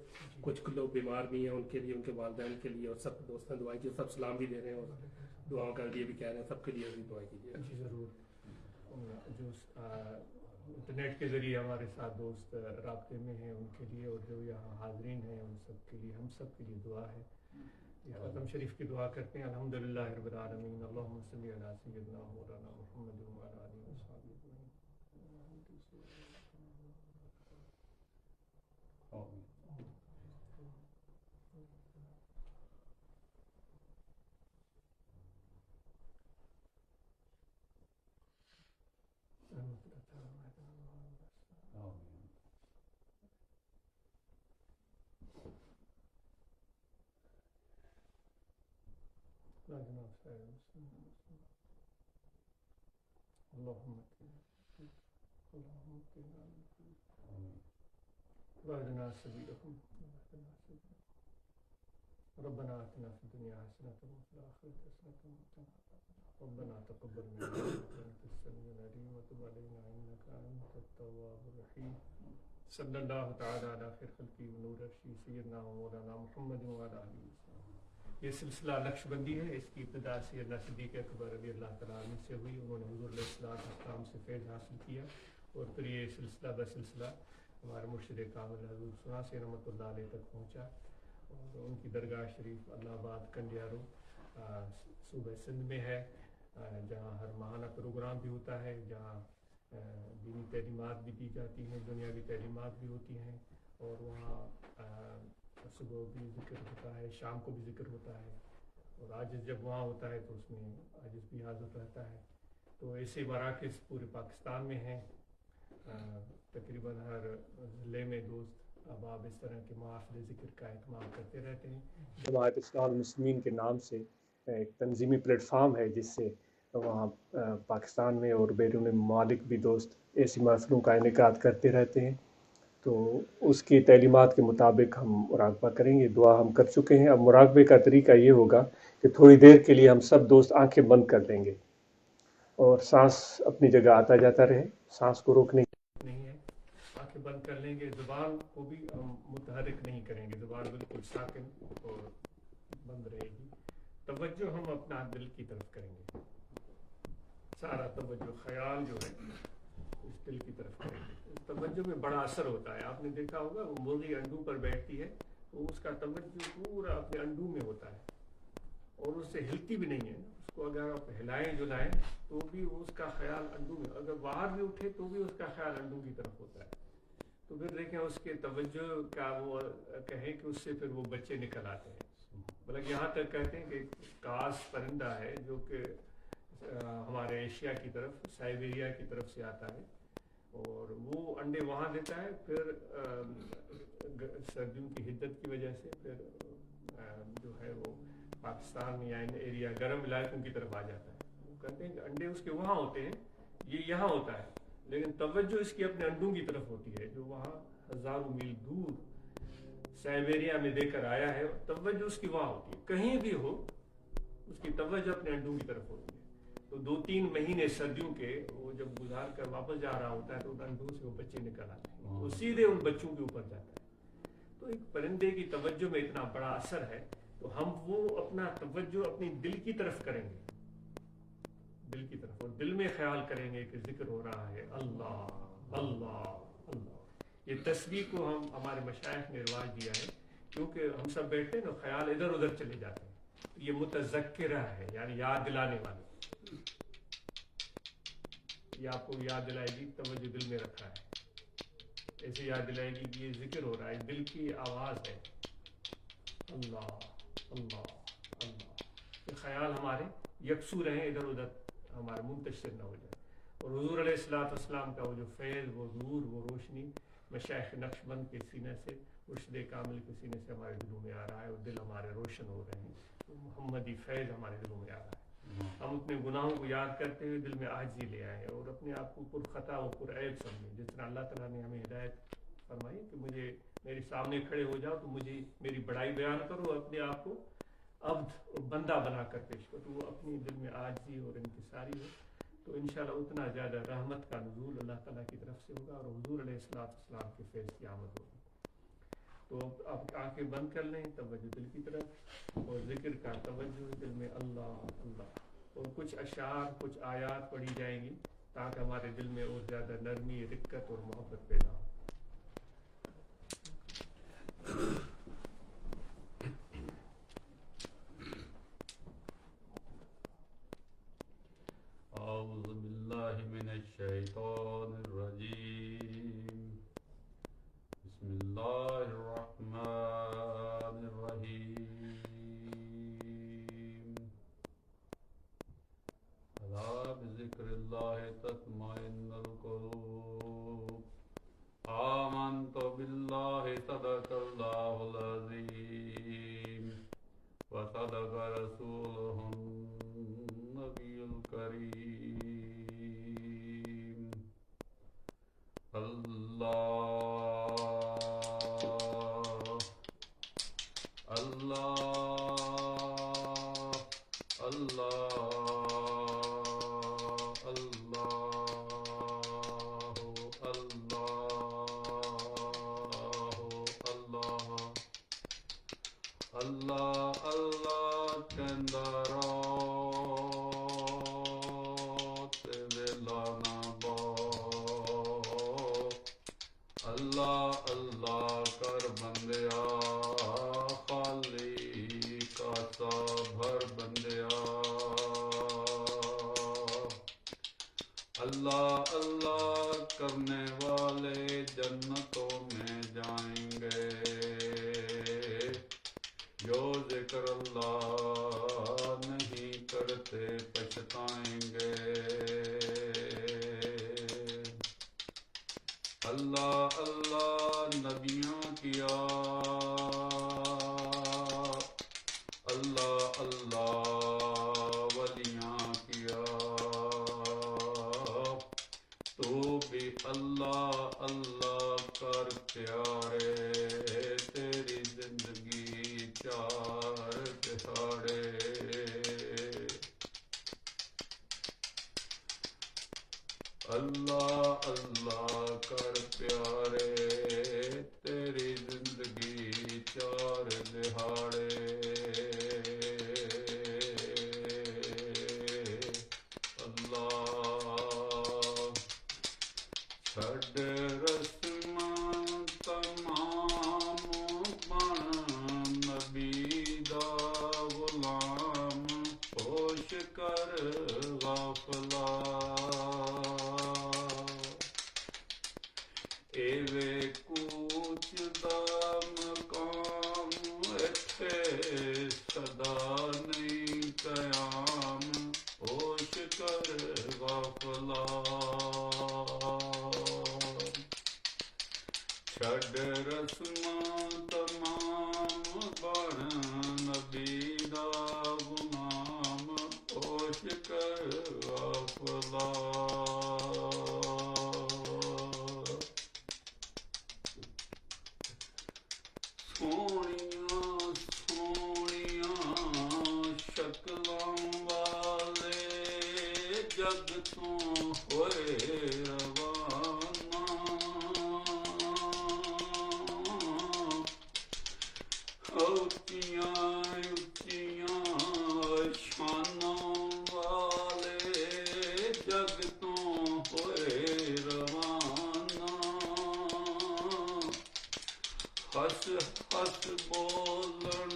کچھ لوگ بیمار بھی ہیں، ان کے لیے، ان کے والدین کے لیے، اور سب دوستوں نے دعا کی، سب سلام بھی دے رہے ہیں اور دعاؤں کا لیے بھی کہہ رہے ہیں. سب کے لیے بھی دعا کیجیے. جی ضرور. جو انٹرنیٹ کے ذریعے ہمارے ساتھ دوست رابطے میں ہیں ان کے لیے، اور جو یہاں حاضرین ہیں ان سب کے لیے، ہم سب کے لیے دعا ہے. یہ ختم شریف کی دعا کرتے ہیں. الحمدللہ رب العالمین، اللہم صلی علی سیدنا مولانا محمد وعلی آلہ وصحبہ اجمعین. واهدنا سبيلهم ربنا آتنا في الدنيا حسنة وفي الآخرة حسنة وقنا ربنا تقبل منا إنك أنت السميع العليم وتب علينا إنك أنت التواب الرحيم. صلی اللہ تعالی علی خیر خلقی ونور عرشی سیدنا و مولانا محمد وعلی آلہ وصحبہ. یہ سلسلہ نقش بندی ہے. اس کی ابتدا سیدنا صدیق اکبر رضی اللہ تعالیٰ عنہ سے ہوئی. انہوں نے حضور علیہ السلام سے فیض حاصل کیا، اور پھر یہ سلسلہ بسلسلہ ہمارے مرشد کامل حضور سنا سے رحمۃ اللہ علیہ تک پہنچا، اور ان کی درگاہ شریف اللہ آباد کنڈیارو صوبہ سندھ میں ہے، جہاں ہر ماہانہ پروگرام بھی ہوتا ہے، جہاں دینی تعلیمات بھی دی جاتی ہیں، دنیاوی تعلیمات بھی ہوتی ہیں، اور وہاں صبح بھی ذکر ہوتا ہے، شام کو بھی ذکر ہوتا ہے، اور عاجز جب وہاں ہوتا ہے تو اس میں عاجز بھی حاضر رہتا ہے. تو ایسے مراکز پورے پاکستان میں ہیں. تقریباً ہر ضلع میں دوست احباب اس طرح کے محافل ذکر کا اہتمام کرتے رہتے ہیں. جماعت اسلامی المسلمین کے نام سے ایک تنظیمی پلیٹ فارم ہے، جس سے وہاں پاکستان میں اور بیرون ممالک بھی دوست ایسی محفلوں کا انعقاد کرتے رہتے ہیں. تو اس کی تعلیمات کے مطابق ہم مراقبہ کریں گے. دعا ہم کر چکے ہیں. اب مراقبے کا طریقہ یہ ہوگا کہ تھوڑی دیر کے لیے ہم سب دوست آنکھیں بند کر لیں گے اور سانس اپنی جگہ آتا جاتا رہے, سانس کو روکنے کی نہیں ہے. آنکھیں بند کر لیں گے. زبان کو بھی ہم متحرک نہیں کریں گے, زبان بالکل ساکن اور بند رہے گی. توجہ ہم اپنا دل کی طرف کریں گے, سارا توجہ خیال جو ہے اس دل کی طرف کریں گے. اس توجہ میں بڑا اثر ہوتا ہے. آپ نے دیکھا ہوگا وہ مرغی انڈوں پر بیٹھتی ہے تو اس کا توجہ پورا اپنے انڈوں میں ہوتا ہے اور اس سے ہلتی بھی نہیں ہے. اس کو اگر آپ ہلائیں جلائیں تو بھی اس کا خیال انڈوں میں, اگر باہر بھی اٹھے تو بھی اس کا خیال انڈوں کی طرف ہوتا ہے. تو پھر دیکھیں اس کے توجہ کا وہ کہیں کہ اس سے پھر وہ بچے نکل آتے ہیں. بلکہ یہاں تک کہتے ہیں کہ کاس پرندہ ہے جو کہ ہمارے ایشیا کی طرف, سائبیریا کی طرف سے آتا ہے اور وہ انڈے وہاں دیتا ہے. پھر سردیوں کی حدت کی وجہ سے پھر جو ہے وہ پاکستان یا ان ایریا گرم علاقوں کی طرف آ جاتا ہے. وہ کہتے ہیں کہ انڈے اس کے وہاں ہوتے ہیں, یہ یہاں ہوتا ہے, لیکن توجہ اس کی اپنے انڈوں کی طرف ہوتی ہے جو وہاں ہزاروں میل دور سائبیریا میں دے کر آیا ہے. توجہ اس کی وہاں ہوتی ہے, کہیں بھی ہو اس کی توجہ اپنے انڈوں کی طرف ہوتی ہے. تو 2-3 مہینے سردیوں کے وہ جب گزار کر واپس جا رہا ہوتا ہے تو انڈوں سے وہ بچے نکل آتے ہیں, وہ سیدھے ان بچوں کے اوپر جاتا ہے. تو ایک پرندے کی توجہ میں اتنا بڑا اثر ہے. تو ہم وہ اپنا توجہ اپنی دل کی طرف کریں گے, دل کی طرف, اور دل میں خیال کریں گے کہ ذکر ہو رہا ہے اللہ اللہ اللہ. یہ تسبیح کو ہمارے مشائخ نے رواج دیا ہے کیونکہ ہم سب بیٹھے نا خیال ادھر ادھر چلے جاتے ہیں. یہ متذکرہ ہے یعنی یاد دلانے والی, یہ آپ کو یاد دلائے گی توجہ دل میں رکھا ہے. ایسے یاد دلائے گی کہ یہ ذکر ہو رہا ہے, دل کی آواز ہے اللہ اللہ اللہ. یہ خیال ہمارے یکسو رہیں, ادھر ادھر ہمارے منتشر نہ ہو جائے. اور حضور علیہ الصلوۃ والسلام کا وہ جو فیض, وہ نور, وہ روشنی مشائخ نقشبند کے سینے سے, مرشد کامل کے سینے سے ہمارے دلوں میں آ رہا ہے اور دل ہمارے روشن ہو رہے ہیں. محمدی فیض ہمارے دلوں میں آ رہا ہے. ہم اپنے گناہوں کو یاد کرتے ہوئے دل میں عاجزی لے آئے اور اپنے آپ کو پر خطا و پر عیب سمجھیں. جس طرح اللہ تعالیٰ نے ہمیں ہدایت فرمائی کہ مجھے میرے سامنے کھڑے ہو جاؤ تو مجھے میری بڑائی بیان کرو, اپنے آپ کو عبد اور بندہ بنا کر پیش کرو, تو وہ اپنی دل میں عاجزی اور انکساری ہو تو انشاءاللہ اتنا زیادہ رحمت کا نزول اللہ تعالیٰ کی طرف سے ہوگا اور حضور علیہ السلام کے فیض کی آمد ہوگی. تو آپ آنکھیں بند کر لیں, توجہ دل کی طرف اور ذکر کا توجہ دل میں اللہ اللہ. اور کچھ اشعار, کچھ آیات پڑھی جائیں گی تاکہ ہمارے دل میں اور زیادہ نرمی, رقت اور محبت پیدا ہو. اعوذ باللہ من الشیطان الرجیم. بسم اللہ الرحمن الرحیم. الا بذکر اللہ تطمئن القلوب. آمنت باللہ صدق اللہ العظیم وصدق رسولہ النبی الکریم. اللہ اللہ اللہ اللہ اللہ کہندا رہو تے ویلا نہ بہو. اللہ اللہ کر بندیا خالی کاسا بھر بندیا. اللہ اللہ کرنے والے جنتوں میں جائیں گے, جو ذکر اللہ نہیں کرتے پچھتائیں گے. اللہ اللہ نبیوں کیا, اللہ اللہ ولیاں کیا, تو بھی اللہ اللہ کر پیارے تیری زندگی چار دہاڑے اللہ اللہ کر پیارے تیری زندگی چار دہاڑے چھڈ رسماں تمام بن نبی دا غلام ہوش کر غافلا ایوے کوچ دا مقام ایتھے صدا نہیں قیام ہوش کر غافلا چھڈ رسماں تمام بن نبی دا غلام ہوش کر غافلا سونیاں سونیاں شکلاں والے جگ تو ہوئے روانہ اچیاں اچیاں شاناں والے جگ تو ہوئے روانہ ہس ہس بولن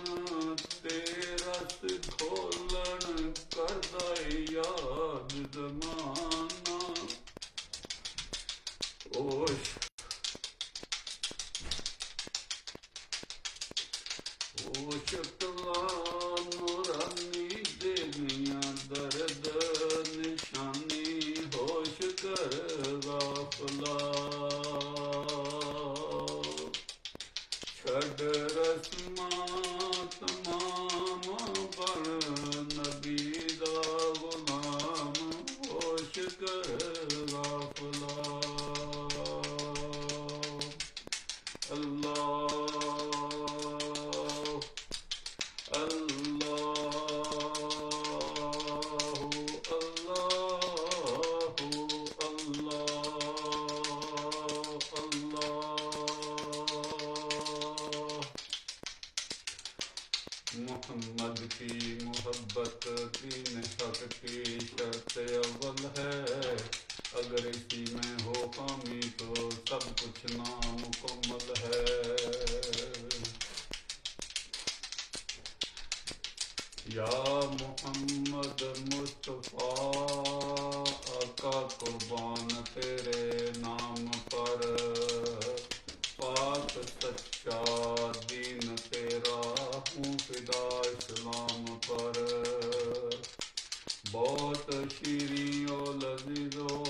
تے رس گھولن کردا یاد زمانہ اوش او شکلاں نورانی دیویاں درد نشانی ہوش کر غافلا چھڈ رسماں تمام بن نبی دا غلام ہوش کر غافلا اللہ محمد کی محبت دین حق کی شرط اول ہے اگر اسی میں ہو خامی تو سب کچھ نامکمل ہے یا محمد مصطفیٰ آقا قربان تیرے نام پر پاک سچا دین تیرا ہوں فدا اسلام پر بہت شیریں و لذیذ و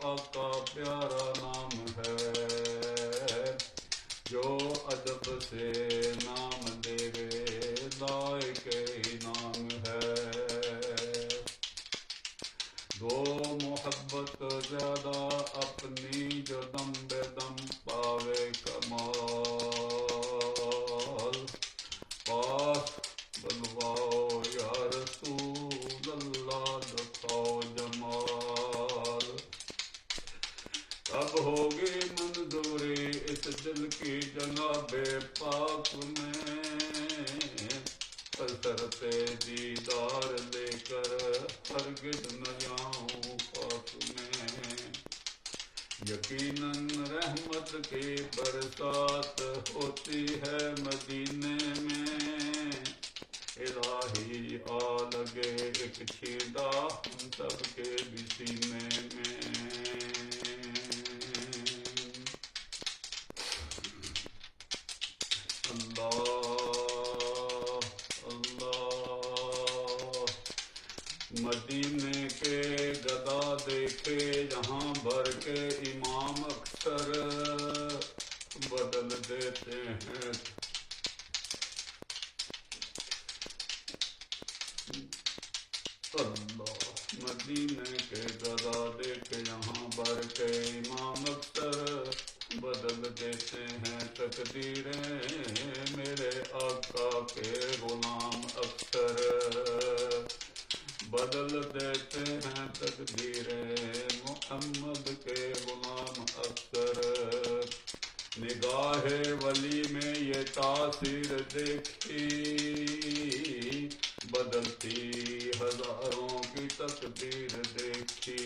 آقا پیارا نام ہے جو ادب سے نام دے گے لائق انعام ہے دو محبت زیادہ اپنی جو دم بے دم پاوے کمال پاس بلواؤ یا رسول اللہ دکھاؤ جمال اب ہوگی منظوری اس دل کی جناب پاک میں حضرت دیدار لے کر ہرگز نہ جاؤں پاک میں یقیناً رحمت کی برسات ہوتی ہے مدینے میں الہی آ لگے ایک چھینٹا ہم سب کے بھی سینے میں مدینے کے گدا دیکھے جہاں بھر کے امام اکثر بدل دیتے ہیں اللہ مدینے کے گدا دیکھے جہاں بھر کے امام اکثر بدل دیتے دیتے ہیں تقدیریں میرے آقا کے غلام اکثر، بدل دیتے ہیں تقدیریں محمد کے غلام اکثر، نگاہ ولی میں یہ تاثیر دیکھی بدلتی ہزاروں کی تقدیر دیکھی،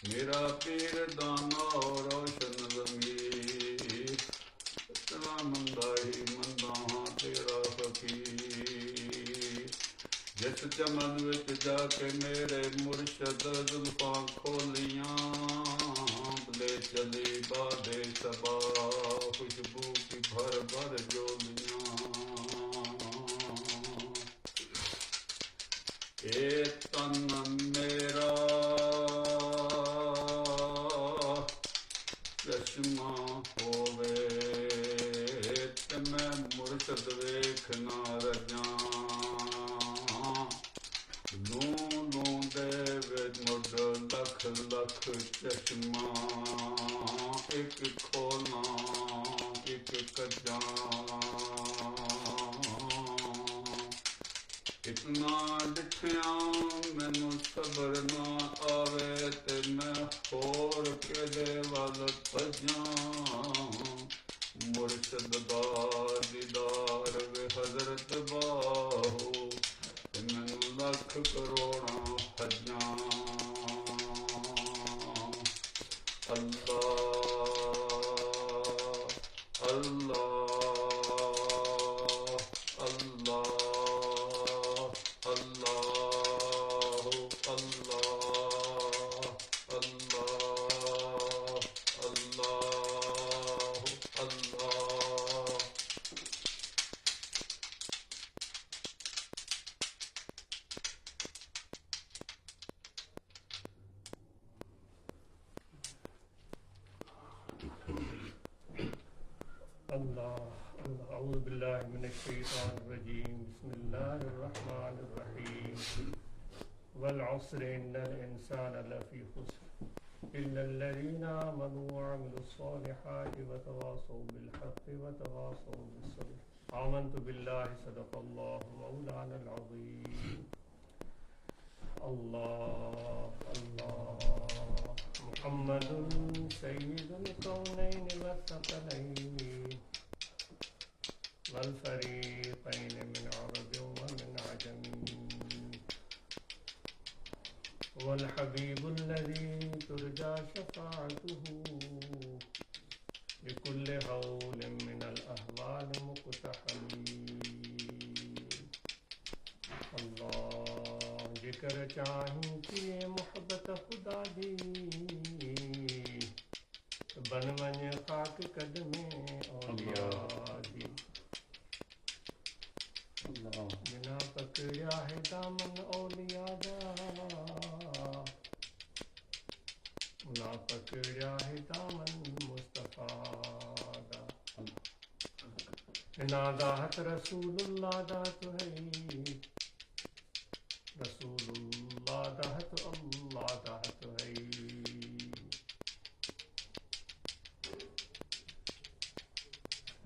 میرا پیر دانا اور روشن ضمیر اتنا مندہ ہی مندہ ہاں تیرا فقیر، جس چمن وچ جا کے میرے مرشد زلفاں کھولیاں لے چلی باد صبا خوشبو کی بھر بھر جولیاں، اے تن میرا چشمہ ہووے تے میں مرشد ویکھ نہ رجاں، لوں لوں دے وچ مڈ لکھ لکھ چشمہ ایک کھولاں ایک کجاں، اتنا ڈٹھیاں مینوں صبر نہ آوے تے میں ہور کدے ول بھجاں، مرشد دا دیدار وے حضرت باہو تے مینوں لکھ کروڑاں حجاں، اللہ اللہ اللہ اللہ اللہ اللہ اللہ۔ اللہ اللہ اعوذ باللہ من الشیطان الرجیم، بسم اللہ الرحمن الرحیم، والعصر ان الانسان لفی خسر الا الذین آمنوا وعملوا الصالحات وتواصوا بالحق وتواصوا بالصبر، آمنت باللہ صدق اللہ مولانا العظیم، اللہ اللہ محمد سید الکونین والثقلین والفریقین من عرب ومن عجم، والحبیب الذی ترجى شفاعته لكل هول من الأهوال مقتحم، اللہ ذکر چاہیں کیے محبت خدا دی بن ون خاک قدم اولیاء دی، بنا پکڑیا ہے دامن اولیاء دا نہ پکڑیا ہے دامن مصطفیٰ دا، ناداہت رسول اللہ دا تو ہے رسول اللہ دہت اللہ دہت ہے،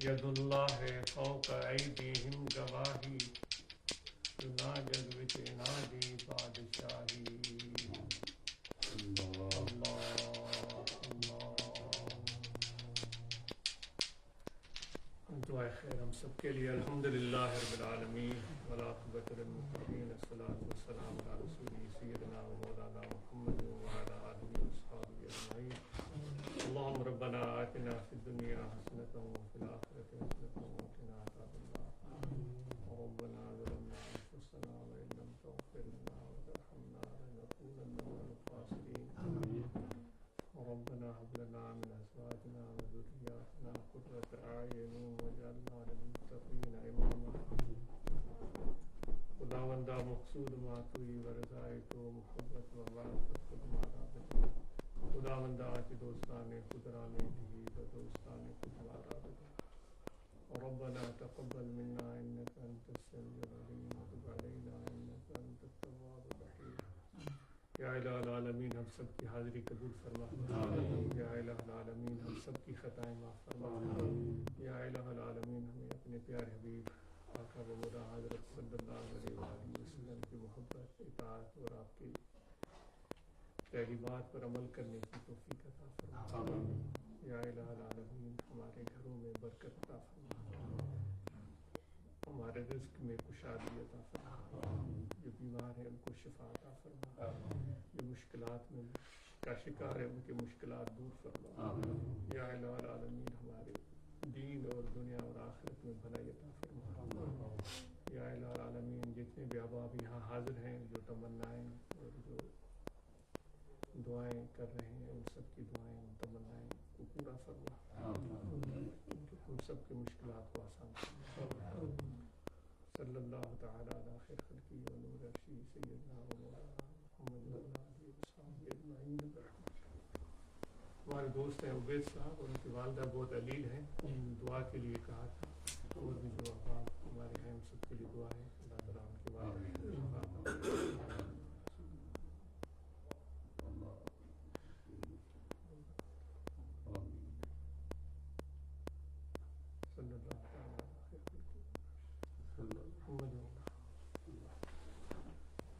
ید اللہ فوق ایدیہم گواہی چنا جگ وچ نادی بادشاہی، اللہ اللہ۔ دعائے خیر ہم سب کے لیے، الحمدللہ رب العالمین والعاقبۃ للمتقین، الصلاۃ والسلام علی رسول سیدنا و مولانا محمد وعلی آلہ واصحابہ اجمعین، اللہم ربنا آتنا فی الدنیا حسنۃ وفی الآخرۃ حسنۃ وقنا عذاب النار، ربنا ظلمنا انفسنا وإن لم تغفر لنا وترحمنا لنکونن من الخاسرین، ربنا هب لنا من ازواجنا وذرياتنا قرة اعین واجعلنا للمتقین اماما، خداوندہ مقصود ماتوئی ورضائے تو محبت و معرفت خود مارا بتا، خداوندہ آج دوستان خدران بھی و دوستان خود مارا بتا، ربنا تقبل منا انك انت السميع العليم وتب علينا انك انت التواب الرحيم، یا الہ العالمین ہم سب کی حاضری قبول فرما، یا الہ العالمین ہم سب کی خطائیں معاف فرما، یا الہ العالمین ہمیں اپنے پیارے حبیب آقا و مولا حضرت صلی اللہ علیہ وآلہ وسلم کی محبت، اطاعت اور آپ کی تعلیمات پر عمل کرنے کی توفیق عطا فرما، یا الہ العالمین ہمارے گھروں میں برکت عطا فرما، ہمارے رزق میں کشادگی عطا فرما، جو بیمار ہیں ان کو شفا عطا فرما، جو مشکلات میں کا شکار ہے ان کی مشکلات دور فرما، یا الہ العالمین ہمارے دین اور دنیا اور آخرت میں بھلائی عطا فرما، یا الہ العالمین جتنے بھی احباب یہاں حاضر ہیں جو تمنائیں اور جو دعائیں کر رہے ہیں ان سب کی دعائیں ان تمنائیں کو پورا فرما، ہم سب کی مشکلات کو آسان فرما، صلی اللہ تعالی علی خیر خلقی و نور عرشی سیدنا و مولانا محمد و علیہ وصحبہ اجمعین برحمتک۔ ہمارے دوست ہیں عبید صاحب اور ان کی والدہ بہت علیل ہیں، دعا کے لیے کہا تھا، اور بھی جو احباب ہمارے ہیں ان سب کے لیے دعا ہے، اللہ تعالیٰ ان کی والدہ صلی اللہ تعالیٰ علی خیر محمد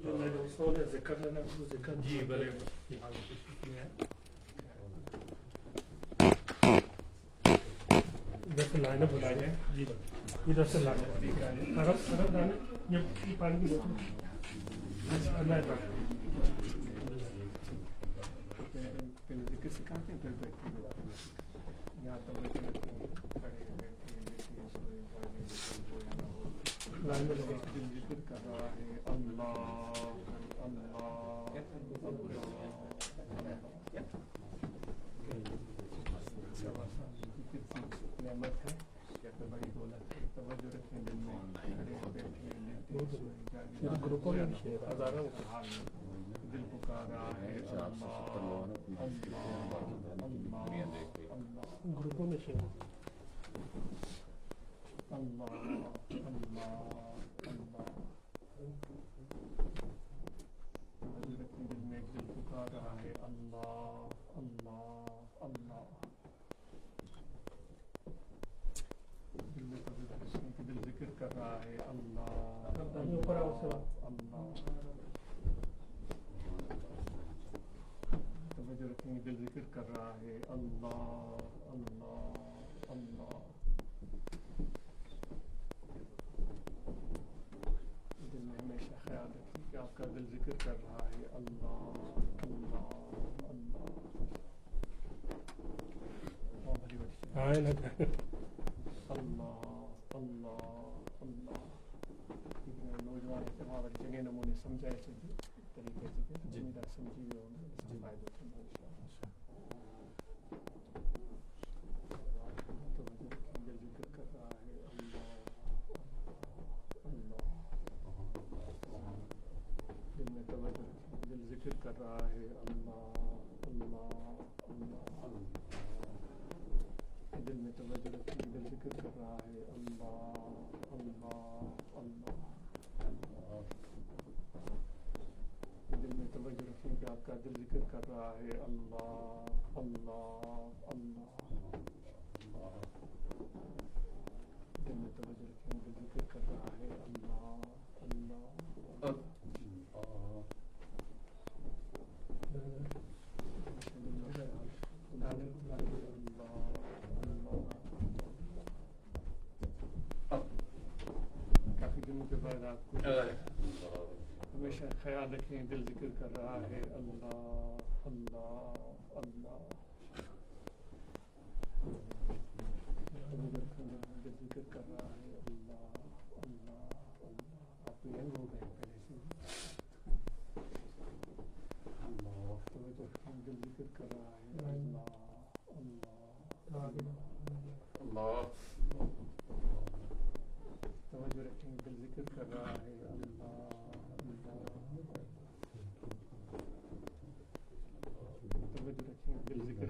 جو میں دوستوں نے ذکر لینا وہ ذکر جی بلے ادھر سے لائنیں بلا جائیں، جی ادھر سے لائنیں عرب لائنیں، یہ پانی کی بوتل اللہ ذکر سکھاتے ہیں پھر بیٹھتے ہیں یہاں تو لائن میں لگے ذکر کر رہا ہے اللہ اللہ نعمت ہے یا تو بڑی دولت ہے، توجہ رکھیں دل میں، کھڑے بیٹھے گروپوں میں ہزاروں دل پکار رہا ہے اللہ گروپوں میں شیر اللہ اللہ اللہ دل میں ایک دل پکار رہا ہے اللہ اللہ اللہ دل میں کہ دل ذکر کر رہا ہے اللہ اللہ توجہ رکھیں دل ذکر کر رہا ہے اللہ اللہ اللہ دل میں ہمیشہ خیال رکھیں کہ آپ کا دل ذکر کر رہا ہے اللہ اللہ اللہ بڑی بڑی اللہ اللہ اللہ نوجوان اتباع والی جگہ نمونے سمجھائے سے طریقے سے میرا سمجھی ہوئے ہوں گے فائدہ تو دل ذکر کر رہا ہے اللہ اللہ دل میں توجہ دل ذکر کر رہا ہے اللہ اللہ اللہ دل میں توجہ رکھیں دل ذکر کر رہا ہے اللہ اللہ اللہ دل میں توجہ رکھیں کہ آپ کا دل ذکر کر رہا ہے اللہ اللہ اللہ دل میں توجہ رکھیں دل ذکر کر رہا ہے اللہ اللہ کافی دنوں کے بعد آپ کو ہمیشہ خیال رکھیں دل ذکر کر رہا ہے اللہ اللہ اللہ دل ذکر کر رہا ہے اللہ اللہ اللہ آپ تو ینگ ہو گئے پہلے سے دل ذکر کر رہا ہے اللہ اللہ اللہ توجہ رکھیں دل ذکر کر رہا ہے اللہ توجہ رکھیں دل ذکر